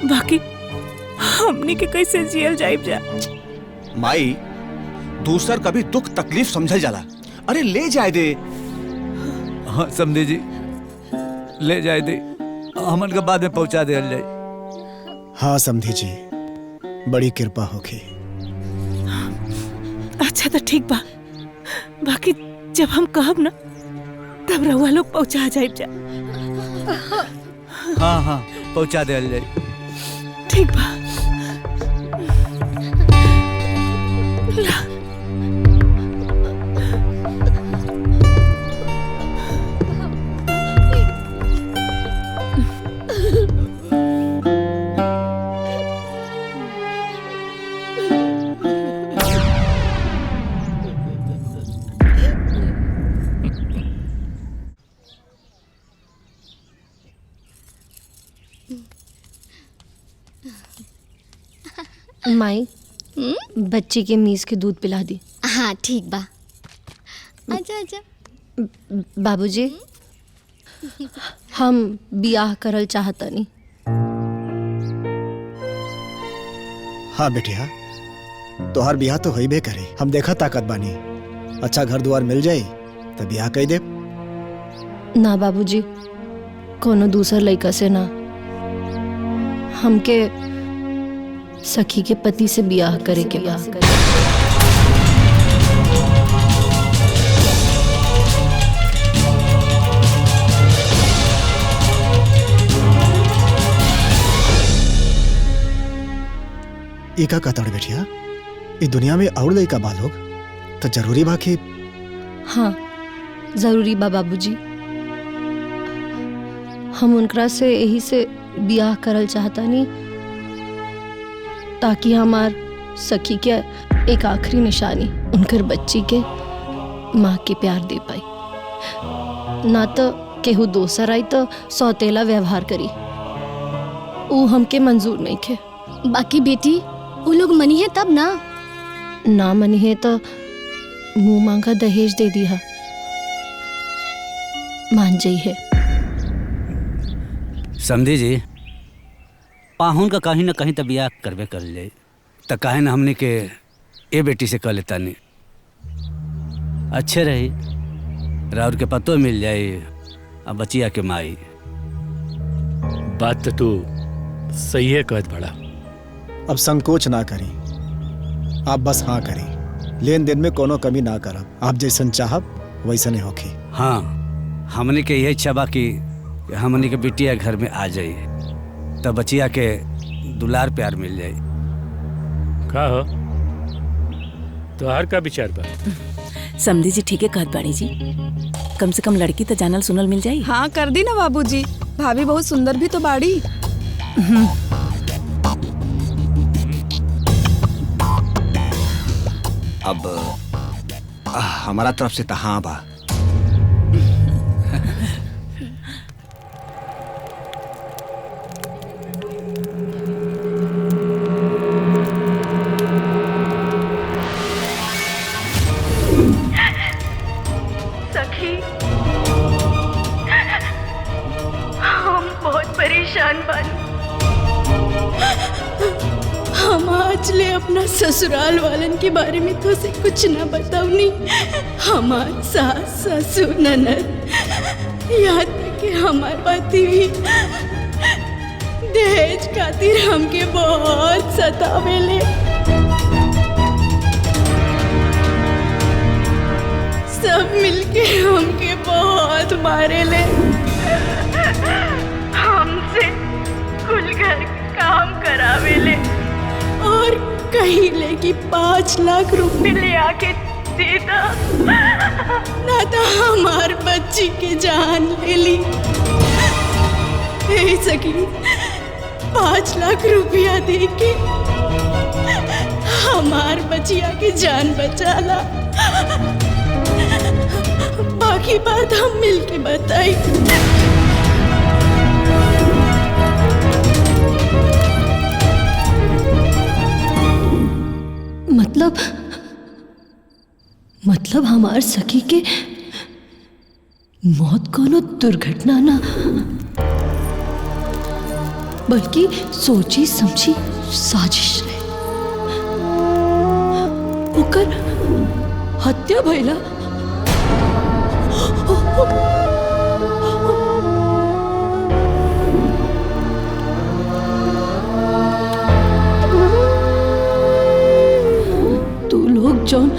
बाकी हमनी के कैसे जियल जाइब जा। माई, दूसर कभी दुख तकलीफ समझल जाला। अरे ले जाए दे। हाँ समझे जी, ले जाए दे, हमन के बाद में पहुंचा दे जाए। हाँ समझी जी, बड़ी कृपा होगी। अच्छा तो ठीक बा, बाकी जब हम कहब ना तब रउआ लोग पहुंचा जाइब जा। हाँ हाँ पहुंचा दे जाए। ठीक बा। माई, बच्ची के मीज के दूध पिला दी। हाँ ठीक बा। आजा आजा। बाबूजी, हम बियाह करल चाहतनी। हाँ बेटिया, तोहार बियाह तो होइबे करे। हम देखा ताकत बानी, अच्छा घर द्वार मिल जाई तो बियाह कई दे। ना बाबूजी, कोनो दूसर लड़का से ना, हमके सखी के पति से बियाह करे के बा। ई का कहता बेटिया, ई दुनिया में और लड़का बा लोग तो जरूरी बा कि? हाँ जरूरी बा बाबूजी, हम उनकरा से यही से बियाह करल चाहतानी ताकि हमार सखी के एक आखिरी निशानी उनकर बच्ची के माँ के प्यार दे पाई। ना तो केहू दोसर आई तो सौतेला व्यवहार करी, वो हमके मंजूर नहीं खे। बाकी बेटी, वो लोग मनी है तब ना? ना मनी है तो मुंह मांगा दहेज दे दिया। मान जाई है। समझी जी, पाहुन का कहीं ना कहीं तो बियाह करबे कर ले, तो काहे ना हमने के ए बेटी से कर लेता नहीं अच्छे रही, राउर के पतो मिल जाए अब बचिया के माई। बात तो तू सही है कहत बड़ा। अब संकोच ना करी, आप बस हाँ करी। लेन देन में कोनो कमी ना करब, आप जैसन चाहब वैसने होखी। हाँ, हमने के यही इच्छा बा कि हमने के बिटिया घर में आ जाई, तब बचिया के दुलार प्यार मिल जाए। का हो तोहार का विचार बा? समधी जी ठीक है कहत बाड़ी जी, कम से कम लड़की तो जानल सुनल मिल जाई। हाँ कर दी ना बाबूजी, भाभी बहुत सुंदर भी तो बाड़ी। अब हमारा तरफ से तो हाँ बा। सखी, हम बहुत परेशान बानी। हम आज ले अपना ससुराल वालन के बारे में तो से कुछ ना बताऊनी। हमार सास ससुर ननद, यहाँ तक कि हमार पति भी दहेज खातिर हमके बहुत सतावेले। सब मिलके हमके बहुत मारेले। हमसे कुल घर काम करावेले और कहीं ले कि 5 लाख रुपए ले आके देता, ना तो हमार बच्ची के जान ले ली। हे सकी, 5 लाख रुपया दे के हमार बचिया के जान बचाला। बाकी बात हम मिलके बताई। मतलब हमार सखी के मौत कोनो दुर्घटना ना, बल्कि सोची समझी साजिश रहे। ओकर हत्या भइला। तू लोग जौन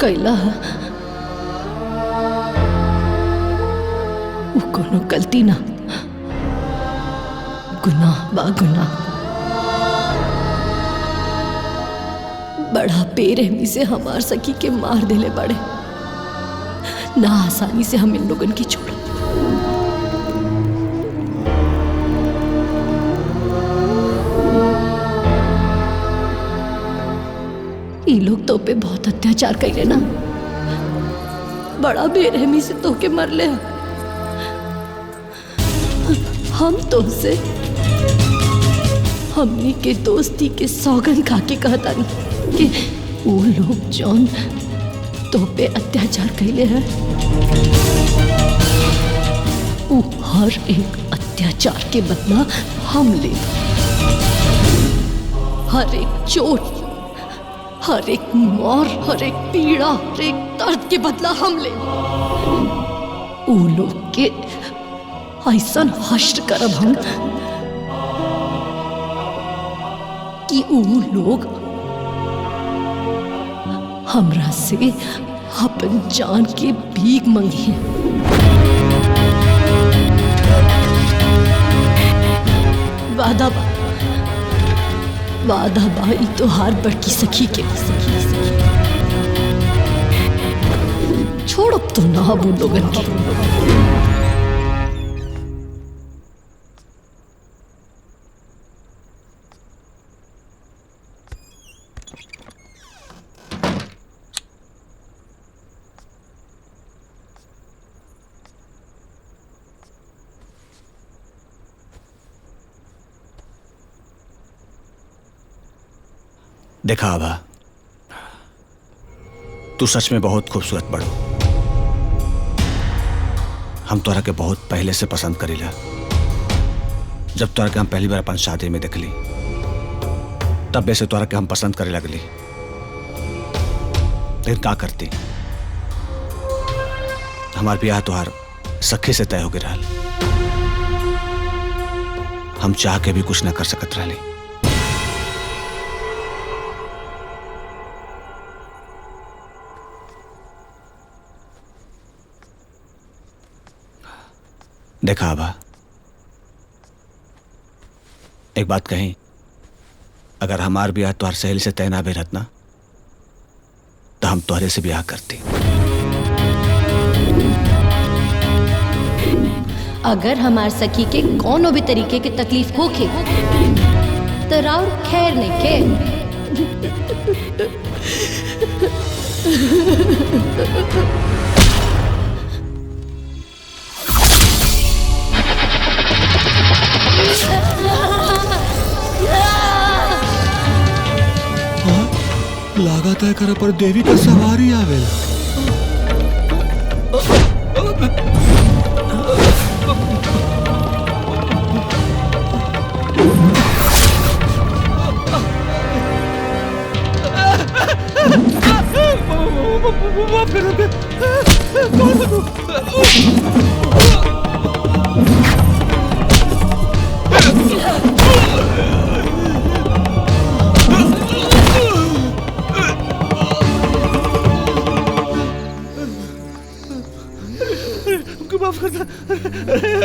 कैला वो कोनो गलती ना, गुनाह बा गुनाह। बड़ा बेरहमी से हमार सखी के मार देले बड़े, ना आसानी से हम इन लोगन की छोड़। ये लोग तो पे बहुत अत्याचार कइले ना, बड़ा बेरहमी से तो के मरले। हम तो से हमनी के दोस्ती के सौगन खा के कहता नहीं कि वो लोग जौन तो पे अत्याचार कइले हैं, वो हर एक अत्याचार के बदला हम ले। हर एक चोट, हर एक मार, हर एक पीड़ा, हर एक दर्द के बदला हम ले। वो लोग के ऐसन हश्र करब हम कि वो लोग हमरा से अपन जान के भीख मंगी। वादा बा, वादा बाई तो हार बड़की सखी के। छोड़ अब तो ना वो लोगन की। देखा आभा, तू सच में बहुत खूबसूरत बड़ो। हम तोरा के बहुत पहले से पसंद करीला। जब तोरा के हम पहली बार अपन शादी में देखली तब से तोरा के हम पसंद करे लगली। लेकिन का करती, हमार ब्याह तोहार सखी से तय हो गए रहल। हम चाह के भी कुछ न कर सकत रहली। देखा आबा, एक बात कही, अगर हमार ब्याह तोहर सहेली से तय ना भी रहत ना तो हम तोहरे से ब्याह करती। अगर हमार सखी के कोनो भी तरीके के तकलीफ होखे तो राउर खैर नहीं के। लागत है कर पर देवी का सवारी आवेला।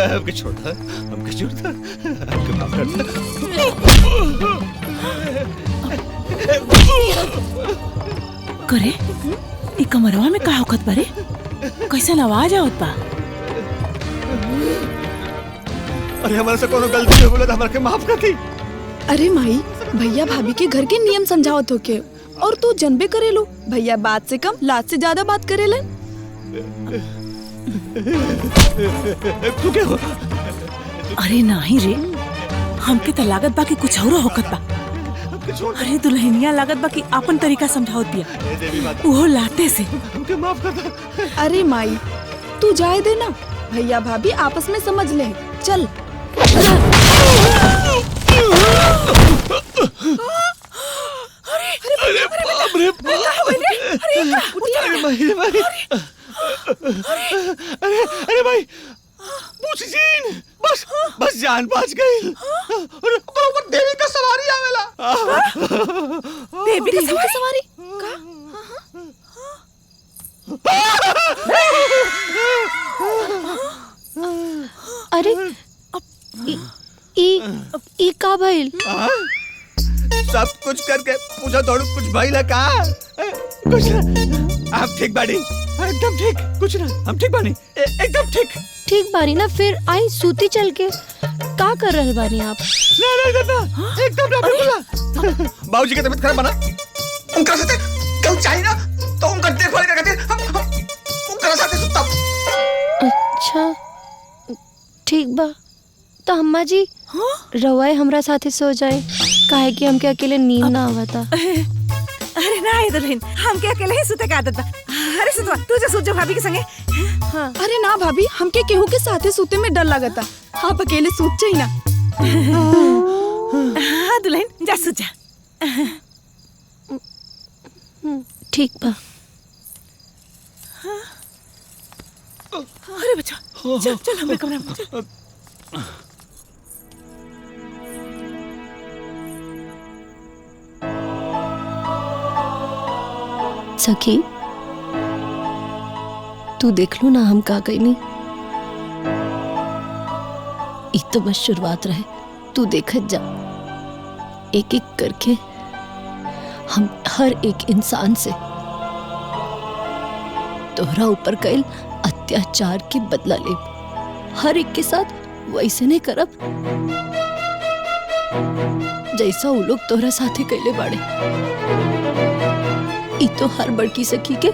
हमके छोड़ता, हमके छोड़ता, हमके माफ करता। करे ई कमरवा में का होखत बारे? कैसन आवाज आवत बा? अरे हमारे से कोनो गलती हो बोला तो हमारे के माफ कर दी। अरे माई, भैया भाभी के घर के नियम समझावत होके और तू जनबे करेलू, भैया बात से कम लात से ज्यादा बात करेलन। तू क्या हो? अरे नाही रे, हमके तो लागत बा कि कुछ और होखत बा। अरे दुल्हनिया लागत बा कि अपन तरीका समझावत बिया, वो लाते से। हमके माफ कर दे। अरे माई, तू जाए दे ना, भैया भाभी आपस में समझ ले। चल। अरे बाप रे बाप! अरे भाई, पूछ जीन, बस बस जान बच गई। अरे ऊपर देवी का सवारी आवेला। देवी का सवारी? अरे ई का भइल? सब कुछ करके पूछा थोड़ा कुछ भाई ला का? कुछ ना, आप ठीक बाड़ी? एकदम ठीक, कुछ ना, हम ठीक बानी, एकदम ठीक। ठीक बानी ना, फिर आई सूती चल के का कर रहल बानी आप? ना ना ना, एकदम ना, बिल्कुल। बाबूजी की तबीयत खराब बना, उनका साथे क्यों चाहिए ना, तो उनका देखभाल का खातिर हम उनका साथे सुता। अच्छा ठीक बा, तो अम्मा जी रवाए हमरा साथे सो जाए, काहे कि हमके अकेले नींद ना आवता। अरे ना दुल्हन, हमके अकेले ही सुते का आदत बा। अरे सुतवा, तू जा सूत जा भाभी के संगे। हाँ। अरे ना भाभी, हमके केहू के साथे सूते में डर लगता, आप अकेले सूत जाई ना। हाँ दुल्हन, जा सूत जा। ठीक बा। अरे बच्चा, चल चल हमारे कमरे में चल। सखी, तू देख लो ना हम का कहीं नहीं। ये तो बस शुरुआत रहे, तू देखत जा। एक एक करके हम हर एक इंसान से तोहरा ऊपर कईल अत्याचार के बदला लेब। हर एक के साथ वैसे नहीं करब जैसा वो लोग तोहरा साथे कैले बाड़े। ई तो हर बड़की सखी के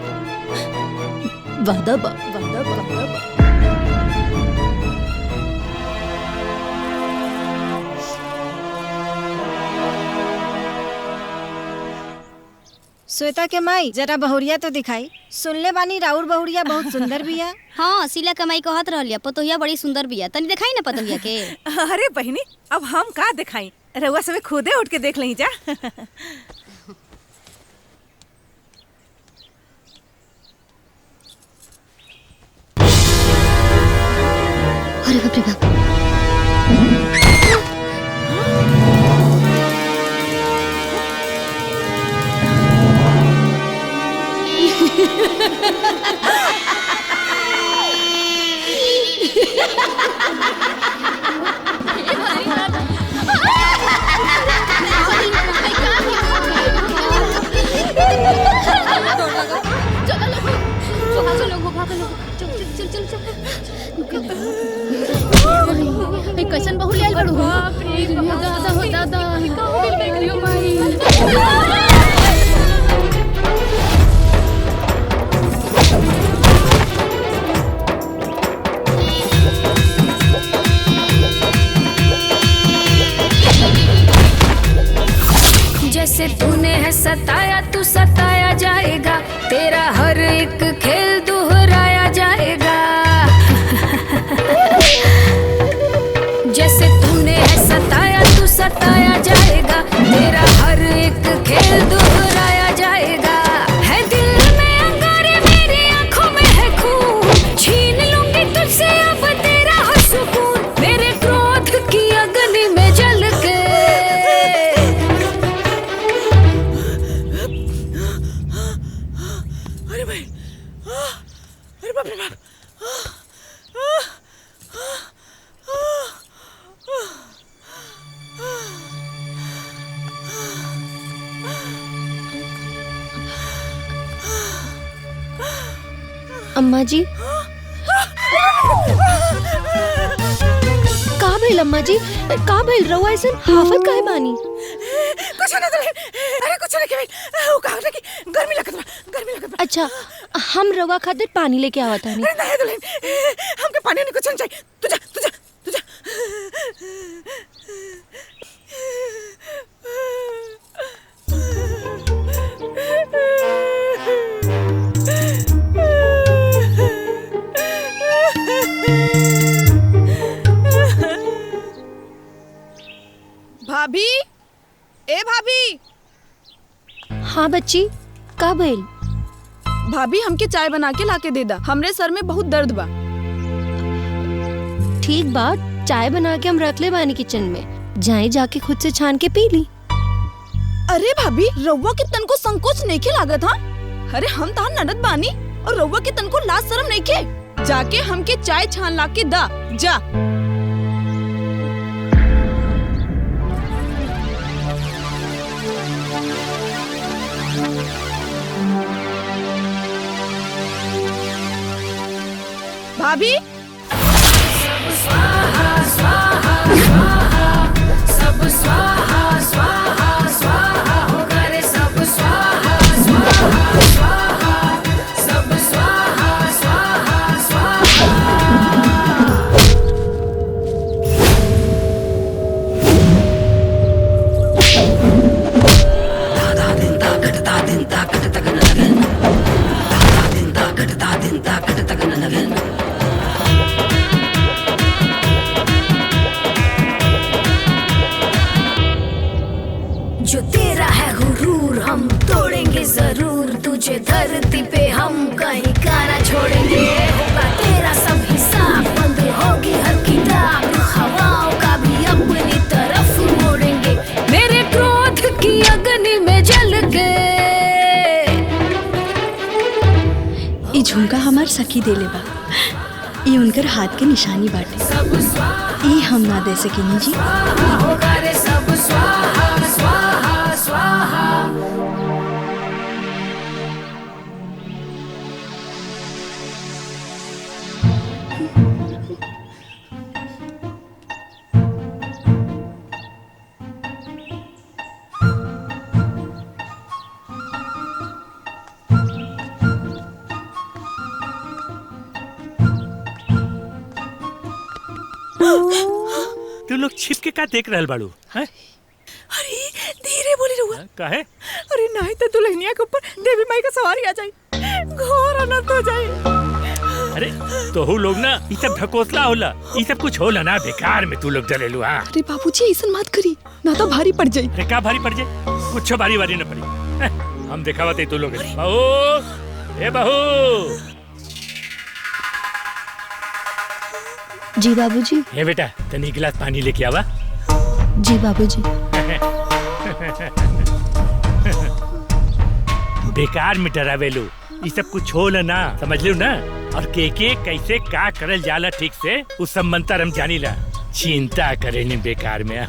वादा बा, वादा बा, वादा बा। श्वेता के माई जरा बहुरिया तो दिखाई। सुनले बानी राउर बहुरिया बहुत सुंदर बिया। हाँ सिला कमाई कहत रहलिया पतोहिया बड़ी सुंदर बिया तनी दिखाई ना पतोहिया के। अरे बहनी अब हम का दिखाई, रउआ सब खुदे उठ के देख लही जा। अरे बाप रे बाप। कैसन बहु ले बड़ू दादा हो दादा जैसे तूने है सताया तू सताया जाएगा, तेरा हर एक खेल दोहराया जाएगा। जैसे तूने है सताया तू सताया जाएगा, तेरा हर एक खेल दोहराया जाएगा। है दिल में अंगारे मेरी आंखों में है खून, छीन लूंगी तुझसे अब तेरा हर सुकून, मेरे क्रोध की अग्नि में जल के। अरे भाई, अरे बाप रे बाप। अम्मा जी का भइल अम्मा जी, का भइल रउआ ऐसन हाफत काहे बानी? कुछ ना दुल्हन, अरे कुछ ना केवल वो कहा था कि गर्मी लगत बा। अच्छा हम रउआ खातिर पानी लेके आवत हनी। अरे नहीं दुल्हन, हमके पानी नहीं कुछ नहीं चाहिए। तुझा भाभी, ए भाभी। हाँ बच्ची का भइल? भाभी हमके चाय बना के लाके दे दा, हमरे सर में बहुत दर्द बा। ठीक बात, चाय बना के हम रख ले बानी किचन में, जाए जाके खुद से छान के पी ली। अरे भाभी रउआ के तन को संकोच नहीं के लागत हा? अरे हम तहां ननद बानी और रउआ के तन को लाज शर्म नहीं के। जाके हमके चाय छान ला के दा जा। भाभी सब स्वाहा स्वाहा स्वाहा, सब स्वाहा स्वाहा स्वाहा होगा रे, सब स्वाहा स्वाहा स्वाहा, सब स्वाहा स्वाहा स्वाहा। दादा दिन ताकत ता दिन ताकत तक न लगन, दादा दिन ताकत ता दिन ताकत तक न लगन। जो तेरा है हुरूर हम तोड़ेंगे जरूर, तुझे धरती पे हम कहीं का ना छोड़ेंगे। होगा तेरा सब हिसाब, बंद होगी हर किताब, हवाओं का भी अपनी तरफ मोड़ेंगे, मेरे क्रोध की अग्नि में जल के। ई झुमका हमार सखी देले बा, ई उनकर हाथ के निशानी बाटे, ई हम ना दे सकेनी जी। होगा रे सब स्वाहा स्वाहा स्वाहा। तू लोग छिप के का देख रहल बाड़ू हैं? अरे धीरे ये बोली रहुआ काहे? अरे नहीं तो दुल्हनिया के ऊपर देवी माई का सवारी आ जाए, घोर अनर्थ हो जाए। अरे तोहू लोग ना ये सब ढकोसला होला, ये सब कुछ होला ना, बेकार में तू लोग जलेलू। हाँ अरे बाबूजी ऐसा मत करी ना तो भारी पड़ जाई। अरे का भारी पड़ जाए? कुछ भारी वारी न पड़ी। हम दिखावत तू लोग। बहू, ए बहू। जी बाबूजी। हे बेटा तनी गिलास पानी लेके आवा। जी बाबूजी। बेकार में डरावेलू, ये सब कुछ होला ना, समझ लो ना। और के कैसे का करल जाला ठीक से उस सब मंत्र हम जानी ला, चिंता करे नहीं बेकार में।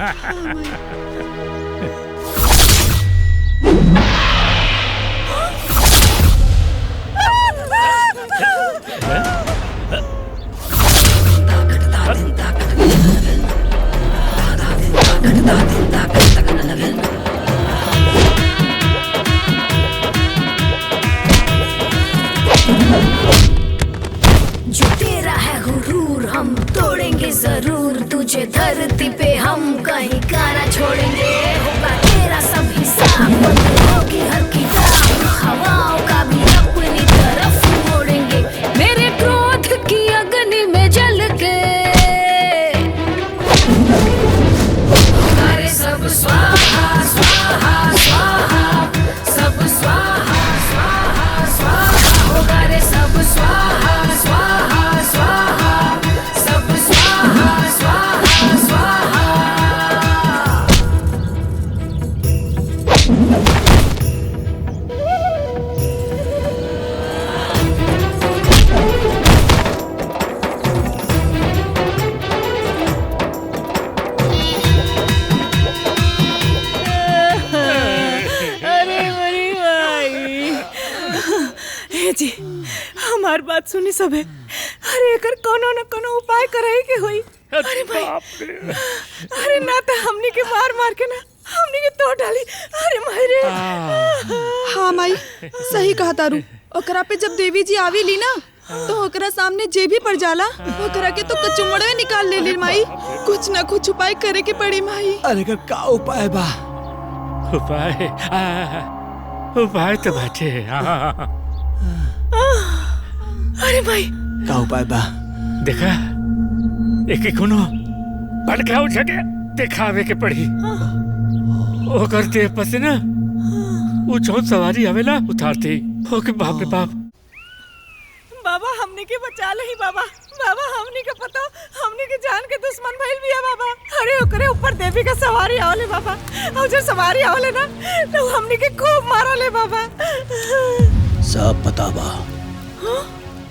जो तेरा है गुरूर हम तोड़ेंगे जरूर, तुझे धरती पे हम कहीं का ना छोड़ेंगे। होगा तेरा सब हिसाब, बंद होगी हर किताब, हवाओं का भी अपनी तरफ मोड़ेंगे। मेरे क्रोध की अग्नि में जल के अरे सब स्वाहा स्वाहा स्वाहा, सब स्वाहा स्वाहा स्वाहा होगा रे, सब स्वाहा स्वाहा स्वाहा, सब स्वाहा स्वाहा स्वाहा। अरे मेरी माई, हे जी हमार बात सुनी सबे। अरे एकर कोनो न कोनो उपाय करे के होई। अरे भाई, अरे ना तो हमनी के मार मार के ना हमनी के तोड़ डाली। अरे माई रे। हाँ माई सही कहा तारू। ओकरा पे जब देवी जी आवी ली ना तो ओकरा सामने जे भी पड़ जाला ओकरा के तो कचुमड़े निकाल ले ली माई। कुछ ना कुछ उपाय करे के पड़ी माई। अरे का उपाय बा? उपाय उपाय तो बाटे। अरे भाई का उपाय बा? देखा एक कोनो पड़का उठ के दिखावे के पड़ी। ओ करते पसे ना वो चौथ सवारी आवेला उतारते ओके। बाप रे बाप। बाबा हमनी के बचा लही बाबा। बाबा हमनी के पता, हमनी के जान के दुश्मन भइल बिया बाबा। अरे ओकरे ऊपर देवी का सवारी आवले बाबा, और जो सवारी आवले ना तो हमनी के खूब मारले बाबा। सब पता बा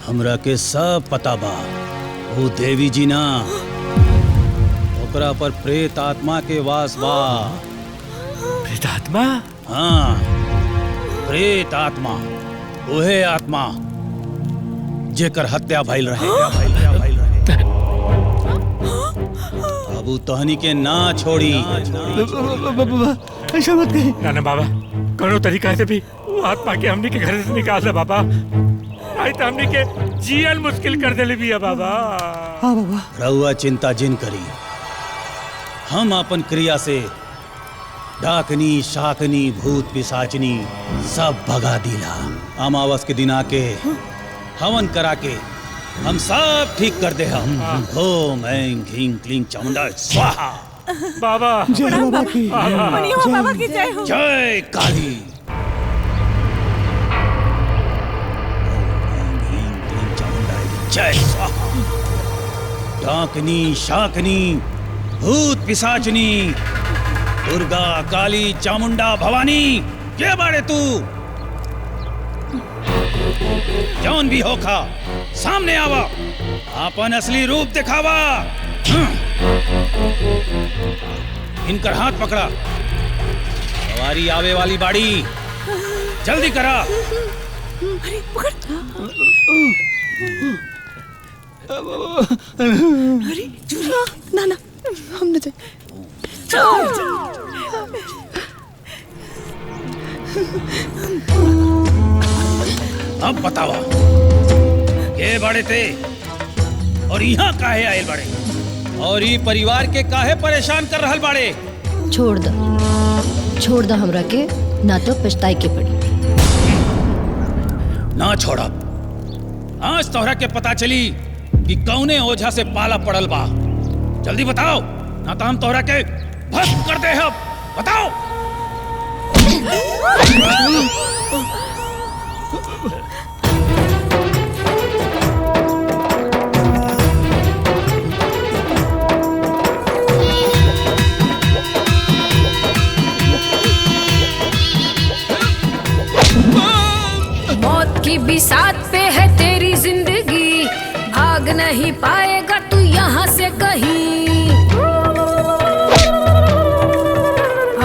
हमरा के, सब पता बा। वो देवी जी ना, ओकरा पर प्रेत आत्मा के वास बा। प्रेत आत्मा? हाँ प्रेत आत्मा, वहे आत्मा जेकर हत्या भइल रहे। अब उ तहनी के ना छोड़ी। ऐसा मत कही। ना बाबा, करो तरीका से भी वो आत्मा के हमनी के घर से निकाल दे बाबा। आई तो हमनी के जीवन मुश्किल कर देले बिया बाबा। हाँ बाबा। रउआ चिंता जिन करी, हम अपन क्रिया से डाकनी शाकनी भूत पिशाचनी सब भगा दिला। अमावस के दिन आके हवन करा के हम सब ठीक कर दे। हम ओम ऐं ह्रीं क्लीं चामुंडा स्वाहा। बाबा जय बाबा की, बाबा की जय हो। जय काली। जय स्वाहा। डाकनी शाकनी भूत पिशाचनी दुर्गा काली चामुंडा भवानी, ये बाड़े तू जौन भी होखा सामने आवा, अपन असली रूप दिखावा। इनकर हाथ पकड़ा, सवारी आवे वाली बाड़ी, जल्दी करा। अरे पकड़। अरे चूरिया ना ना हम न जाए। अब बतावा ये बड़े थे और यहाँ काहे आयल बड़े, और ये परिवार के काहे परेशान कर रहल बाड़े? छोड़ दो। छोड़ दो हमरा के, ना तो पछताई के पड़ी। ना छोड़ा। आज तोहरा के पता चली कि कौने ओझा से पाला पड़ल बा। जल्दी बताओ, ना तो हम तोहरा के भस्म कर दे। अब बताओ। मौत की बिसात पे है तेरी जिंदगी, भाग नहीं पाएगा तू यहाँ से कहीं।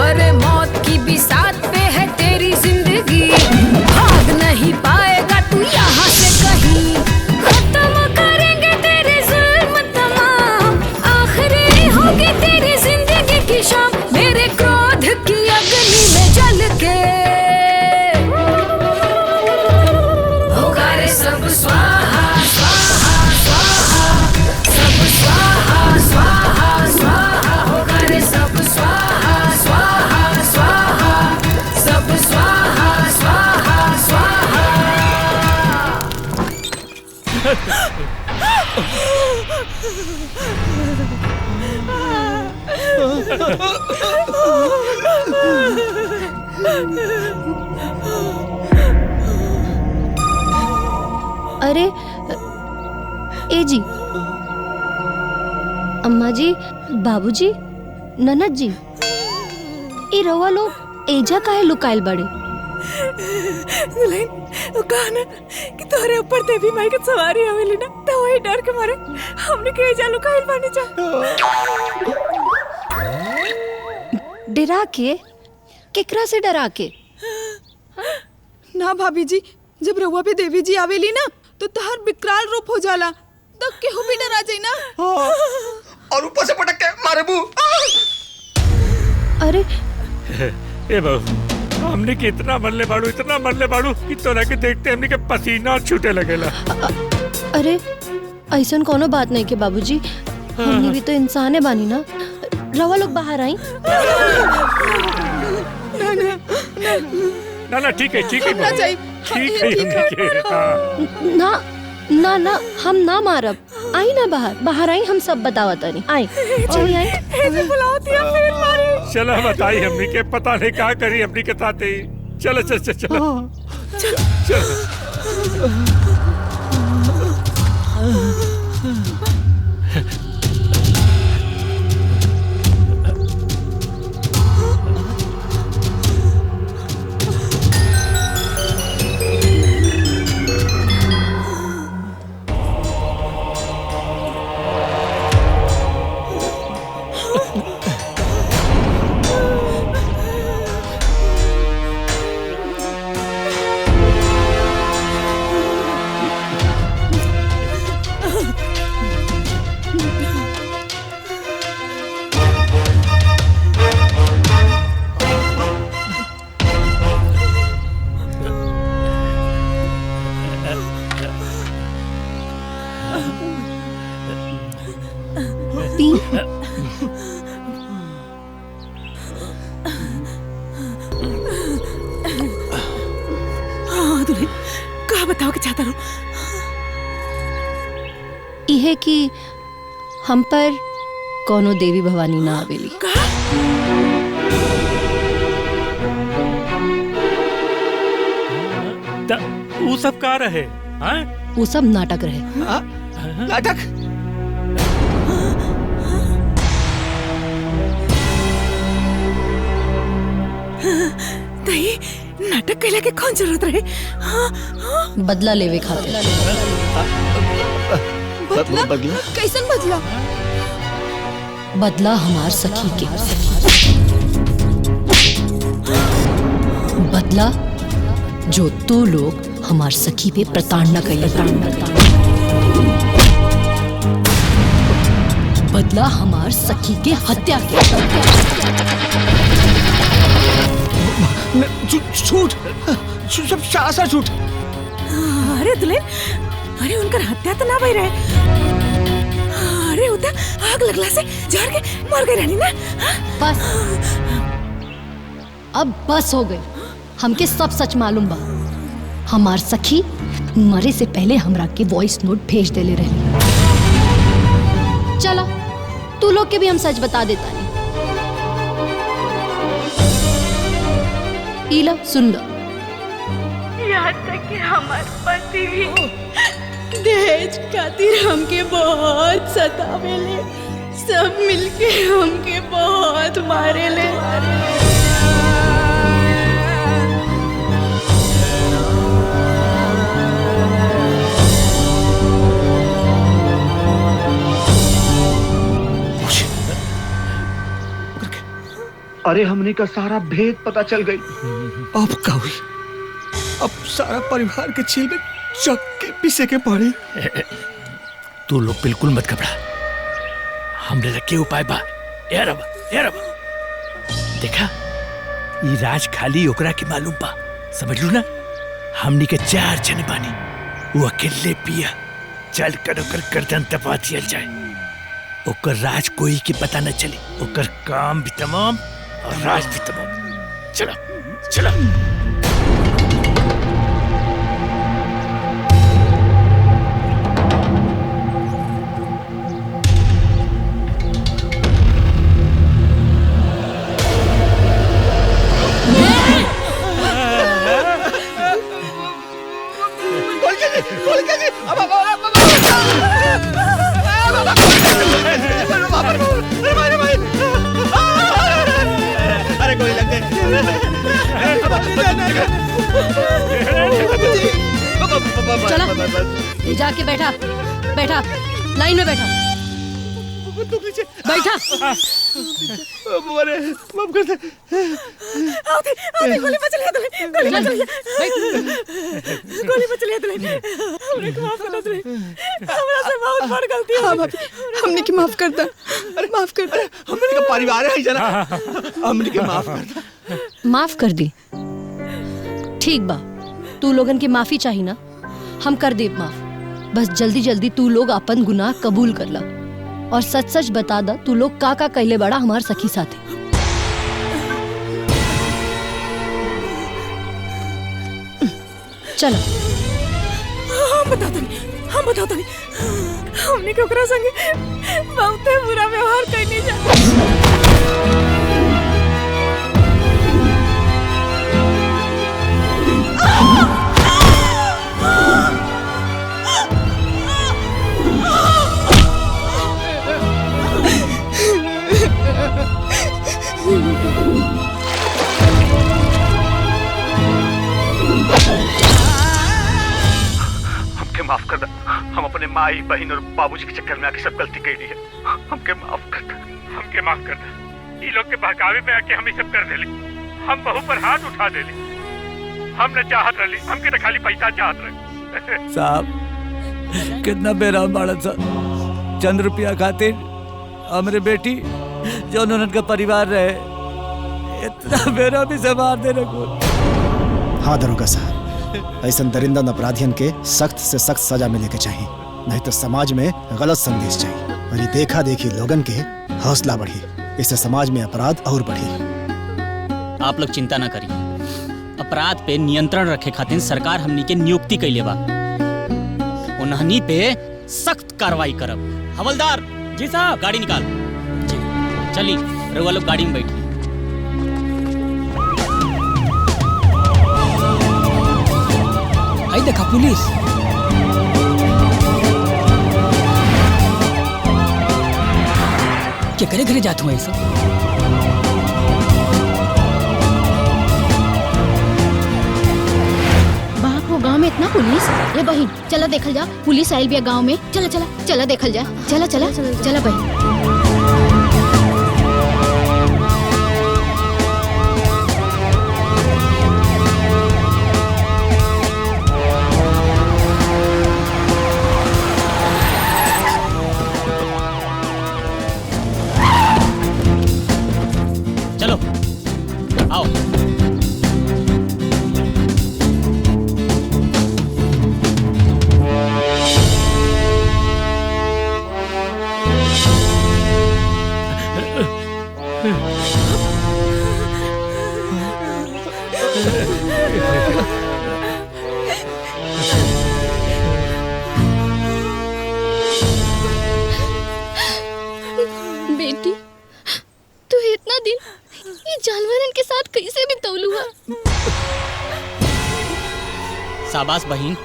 अरे मौत की बिसात पे है तेरी जिंदगी, भाग नहीं पाएगा तू यहाँ से कहीं। खत्म करेंगे तेरे जुल्म तमाम, आखिरी होगी तेरी जिंदगी की शाम। मेरे क्रोध की अग्नि में जल के सब स्वाहा स्वाहा स्वाहा, सब स्वाहा स्वाहा स्वाहा होगा रे। सब स्वाहा स्वाहा स्वाहा, सब स्वाहा स्वाहा स्वाहा। अरे ए जी, अम्मा जी, बाबूजी, ननद जी, ई रवा लोग एजा काहे लुकाइल बड़े? दुल्हन, वो कहा ना कि तोहरे ऊपर देवी माई के सवारी आवेली ना, तो वही डर के मारे हमने के एजा लुकाइल बानी जा। डरा के? केकरा से डरा के? ना भाभी जी, जब रउआ पे देवी जी आवेली ना तो तहर विकराल रूप हो जाला, तब केहू भी डरा जाई ना। और ऊपर से पटक के मारे बू। अरे ए बहू, हमने के इतना मरले बाड़ू कि तोरा के देखते हमने के पसीना छूटे लगेला। अरे ऐसन कोनो बात नहीं के बाबूजी, हमनी भी तो इंसान है बानी ना। रवा लोग बाहर आई। ना ठीक है ठीक है ना ना ना, हम ना मारब। आई ना बाहर आई, हम सब बतावा तनी। आई चलो बताई, हमने के पता नहीं क्या करी हमने के साथ ही। चलो चल चलो हाँ दुल्हन, कहा बताओ कि चाहता रहूं? इहे कि हम पर कोनो देवी भवानी ना आवेली। वो सब का रहे? वो सब नाटक रहे। नाटक? दही नाटक कैला के कौन जरूरत रहे? बदला लेवे खातिर। बदला? कैसन बदला? बदला हमार सखी के। बदला जो तो लोग हमार सखी पे प्रताड़ना कैले। बदला हमार सखी के हत्या के। झूठ, सब सासा झूठ। अरे दुल्हन, अरे उनकर हत्या तो ना भई रहे। अरे उता आग लगला से जहर के मर गई रहनी ना। बस अब बस हो गई। हमके सब सच मालूम बा। हमार सखी मरे से पहले हमरा के वॉइस नोट भेज देले रही। चलो तू लोग के भी हम सच बता देता नहीं। ईला सुन लो। यहाँ तक कि हमारे पति भी दहेज खातिर हमके बहुत सतावेले, सब मिलके हमके बहुत मारेले। अरे हमने का सारा भेद पता चल गई। अब का हुई? अब सारा परिवार के छील में चक्के पीसे के पड़ी। तू लोग बिल्कुल मत घबरा, हमने रखे उपाय बा। यार देखा, ये राज खाली ओकरा के मालूम बा, समझ लू ना। हमनी के 4 जन बानी, वो अकेले पिया। चल कर ओकर गर्दन दबा दिया जाए, ओकर राज कोई के पता न चले। ओकर काम भी तमाम और राज भी तमाम। चलो चलो। अरे कोई लग गए। चला ये जाके बैठा लाइन में बैठा। अरे माफ कर दे। गोली बच लिया गोली बच लिया हमने को माफ कर दे। हमरा से बहुत बड़ गलती हो गई। हमने की माफ कर दे। अरे माफ कर दे। हमने का परिवार है जना, हमने के माफ कर दे। माफ कर दी, ठीक बा। तू लोगन के माफी चाहिए ना, हम कर दे माफ। बस जल्दी जल्दी तू लोग अपन गुनाह कबूल कर ला और सच सच बता दा तू लोग का कहले बड़ा हमार सखी साथे। चलो हम बताता नहीं हमने के ओकरा संगे बहुत बुरा व्यवहार करने जा। हमके माफ कर दे। हम अपने माई बहन और बाबूजी के चक्कर में आके सब गलती कर दी है। हमके माफ कर दे। हमके माफ कर दे। ये लोग के बहकावे में आके हम ही सब कर देली। हम बहू पर हाथ उठा देली। हम न चाहत रही, हमके तो खाली पैसा चाहत रहे। साहब कितना बेराम बाड़ा सा, चंद रुपया खातिर हमरे बेटी जो उनका परिवार रहे, इतना बेरामी से मार देने को। हाँ दरोगा साहब, ऐसा दरिंदा अपराधियन के सख्त से सख्त सजा मिले के चाहिए, नहीं तो समाज में गलत संदेश चाहिए और ये देखा देखी लोगन के हौसला बढ़ी, इससे समाज में अपराध और बढ़ी। आप लोग चिंता ना करिए, अपराध पे नियंत्रण रखे खातिर सरकार हमनी के नियुक्ति कैले बा। उन्हनी पे सख्त कार्रवाई करब। हवलदार जी साहब, गाड़ी निकाल। जी चली, रउआ लोग गाड़ी में बैठी। आई देखा पुलिस। क्या करे घरे जात हुआ ऐसा? बाप हो गांव में इतना पुलिस। ये बहन चला देखल जा, पुलिस आयल भी है गांव में। चला चला चला देखल जा। चला चला चला बहन। चलो आओ। शाबाश बहिन,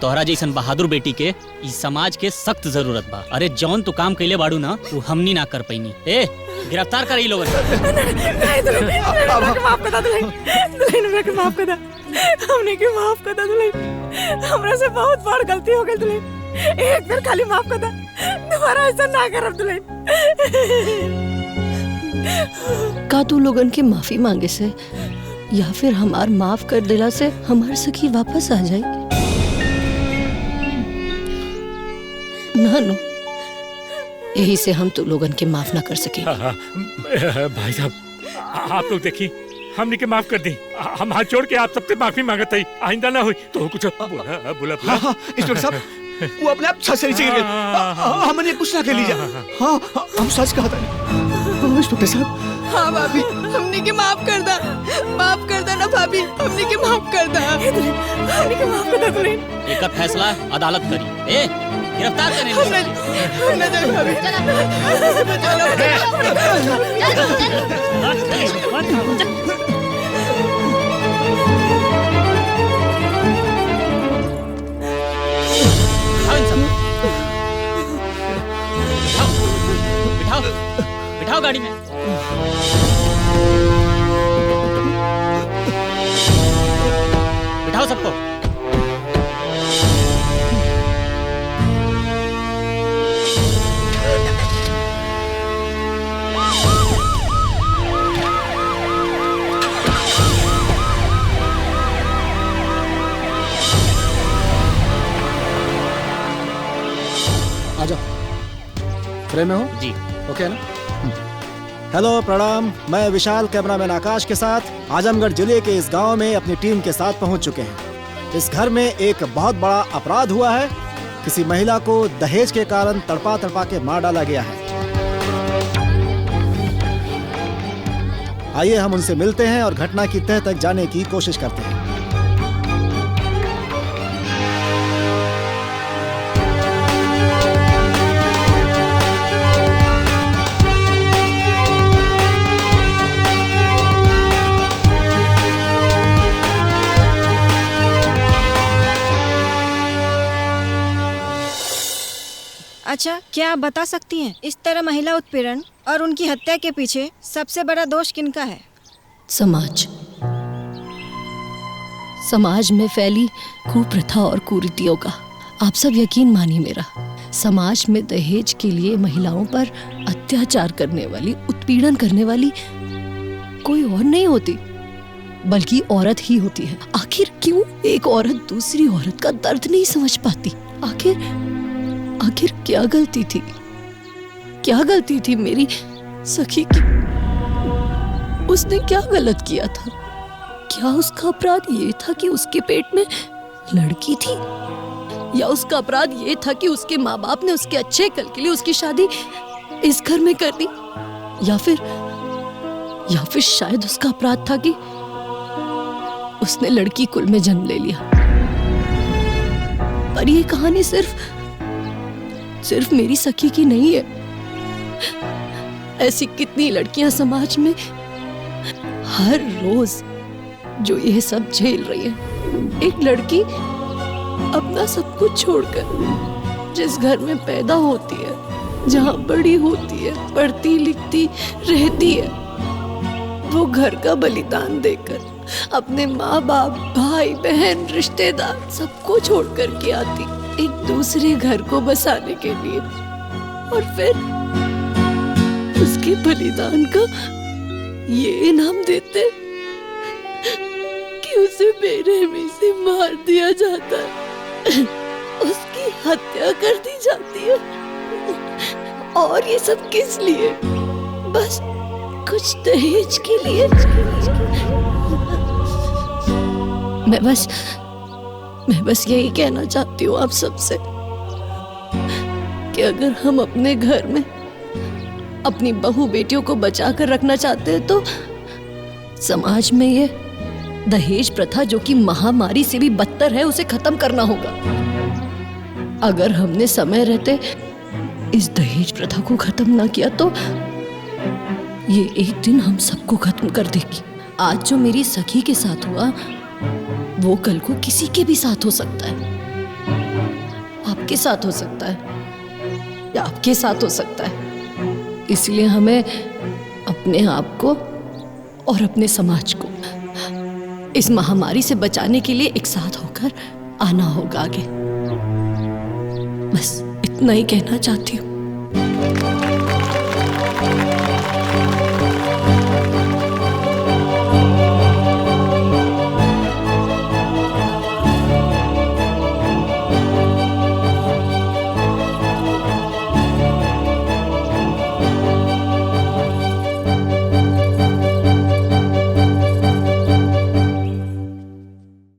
तोहरा जैसन बहादुर बेटी के इस समाज के सख्त जरूरत बा। अरे जौन तू काम कैले बाड़ू ना वो हमनी ना कर पैनी। ए गिरफ्तार कर लोगन। माफ कर दे दुल्हन, माफ कर दे, हमने के माफ कर दे दुल्हन, हमरा से बहुत बड़ गलती हो गई दुल्हन, एक बार खाली माफ कर दे, दोबारा ऐसा ना करब दुल्हन। का तू लोगन के माफी मांगे से या फिर हमार माफ कर देला से हमार सखी वापस आ जाए? ना नो, यही से हम तो लोगन के माफ ना कर सके। भाई साहब आप लोग देखिए, हमने के माफ कर दी। हम हाथ जोड़ के आप सबसे माफी मांगते ही, आइंदा ना हुई तो कुछ बोला बोला। हाँ, इंस्पेक्टर साहब वो अपने आप छत से नीचे गिर गए, हमने कुछ ना कह लीजिए। हाँ, हम सच कहा था इंस्पेक्टर साहब। हाँ भाभी, हमने के माफ कर दा ना भाभी, हमने के माफ कर दा, हमने के माफ कर दा दुल्हन। एक फैसला अदालत करी। ए गिरफ्तार करें बिठाओ बिठाओ गाड़ी में। बिठाओ सबको। आ जाओ, फ्रेम में हो जी? ओके ना? हेलो, प्रणाम। मैं विशाल कैमरामैन आकाश के साथ आजमगढ़ जिले के इस गांव में अपनी टीम के साथ पहुंच चुके हैं। इस घर में एक बहुत बड़ा अपराध हुआ है। किसी महिला को दहेज के कारण तड़पा तड़पा के मार डाला गया है। आइए हम उनसे मिलते हैं और घटना की तह तक जाने की कोशिश करते हैं। अच्छा, क्या आप बता सकती हैं इस तरह महिला उत्पीड़न और उनकी हत्या के पीछे सबसे बड़ा दोष किनका है? समाज में फैली कुप्रथा और कुरीतियों का। आप सब यकीन मानिए मेरा, समाज में दहेज के लिए महिलाओं पर अत्याचार करने वाली, उत्पीड़न करने वाली कोई और नहीं होती, बल्कि औरत ही होती है। आखिर क्यों एक औरत दूसरी औरत का दर्द नहीं समझ पाती? आखिर क्या गलती थी मेरी सखी की? उसने क्या गलत किया था? क्या उसका अपराध ये था कि उसके पेट में लड़की थी, या उसका अपराध ये था कि उसके माँ बाप ने उसके अच्छे कल के लिए उसकी शादी इस घर में कर दी, या फिर शायद उसका अपराध था कि उसने लड़की कुल में जन्म ले लिया। पर ये कहानी सिर्फ मेरी सखी की नहीं है। ऐसी कितनी लड़कियां समाज में हर रोज जो यह सब झेल रही है। एक लड़की अपना सब कुछ छोड़कर जिस घर में पैदा होती है, जहां बड़ी होती है, पढ़ती लिखती रहती है, वो घर का बलिदान देकर अपने माँ बाप, भाई बहन, रिश्तेदार सबको छोड़कर के आती एक दूसरे घर को बसाने के लिए, और फिर उसके बलिदान का ये इनाम देते कि उसे बेरहमी से मार दिया जाता है, उसकी हत्या कर दी जाती है। और ये सब किस लिए? बस कुछ दहेज के लिए। मैं बस यही कहना चाहती हूँ आप सबसे कि अगर हम अपने घर में अपनी बहू बेटियों को बचा कर रखना चाहते हैं तो समाज में ये दहेज प्रथा, जो कि महामारी से भी बदतर है, उसे खत्म करना होगा। अगर हमने समय रहते इस दहेज प्रथा को खत्म ना किया तो ये एक दिन हम सबको खत्म कर देगी। आज जो मेरी सखी के साथ हुआ वो कल को किसी के भी साथ हो सकता है। आपके साथ हो सकता है या आपके साथ हो सकता है। इसलिए हमें अपने आप को और अपने समाज को इस महामारी से बचाने के लिए एक साथ होकर आना होगा आगे। बस इतना ही कहना चाहती हूँ।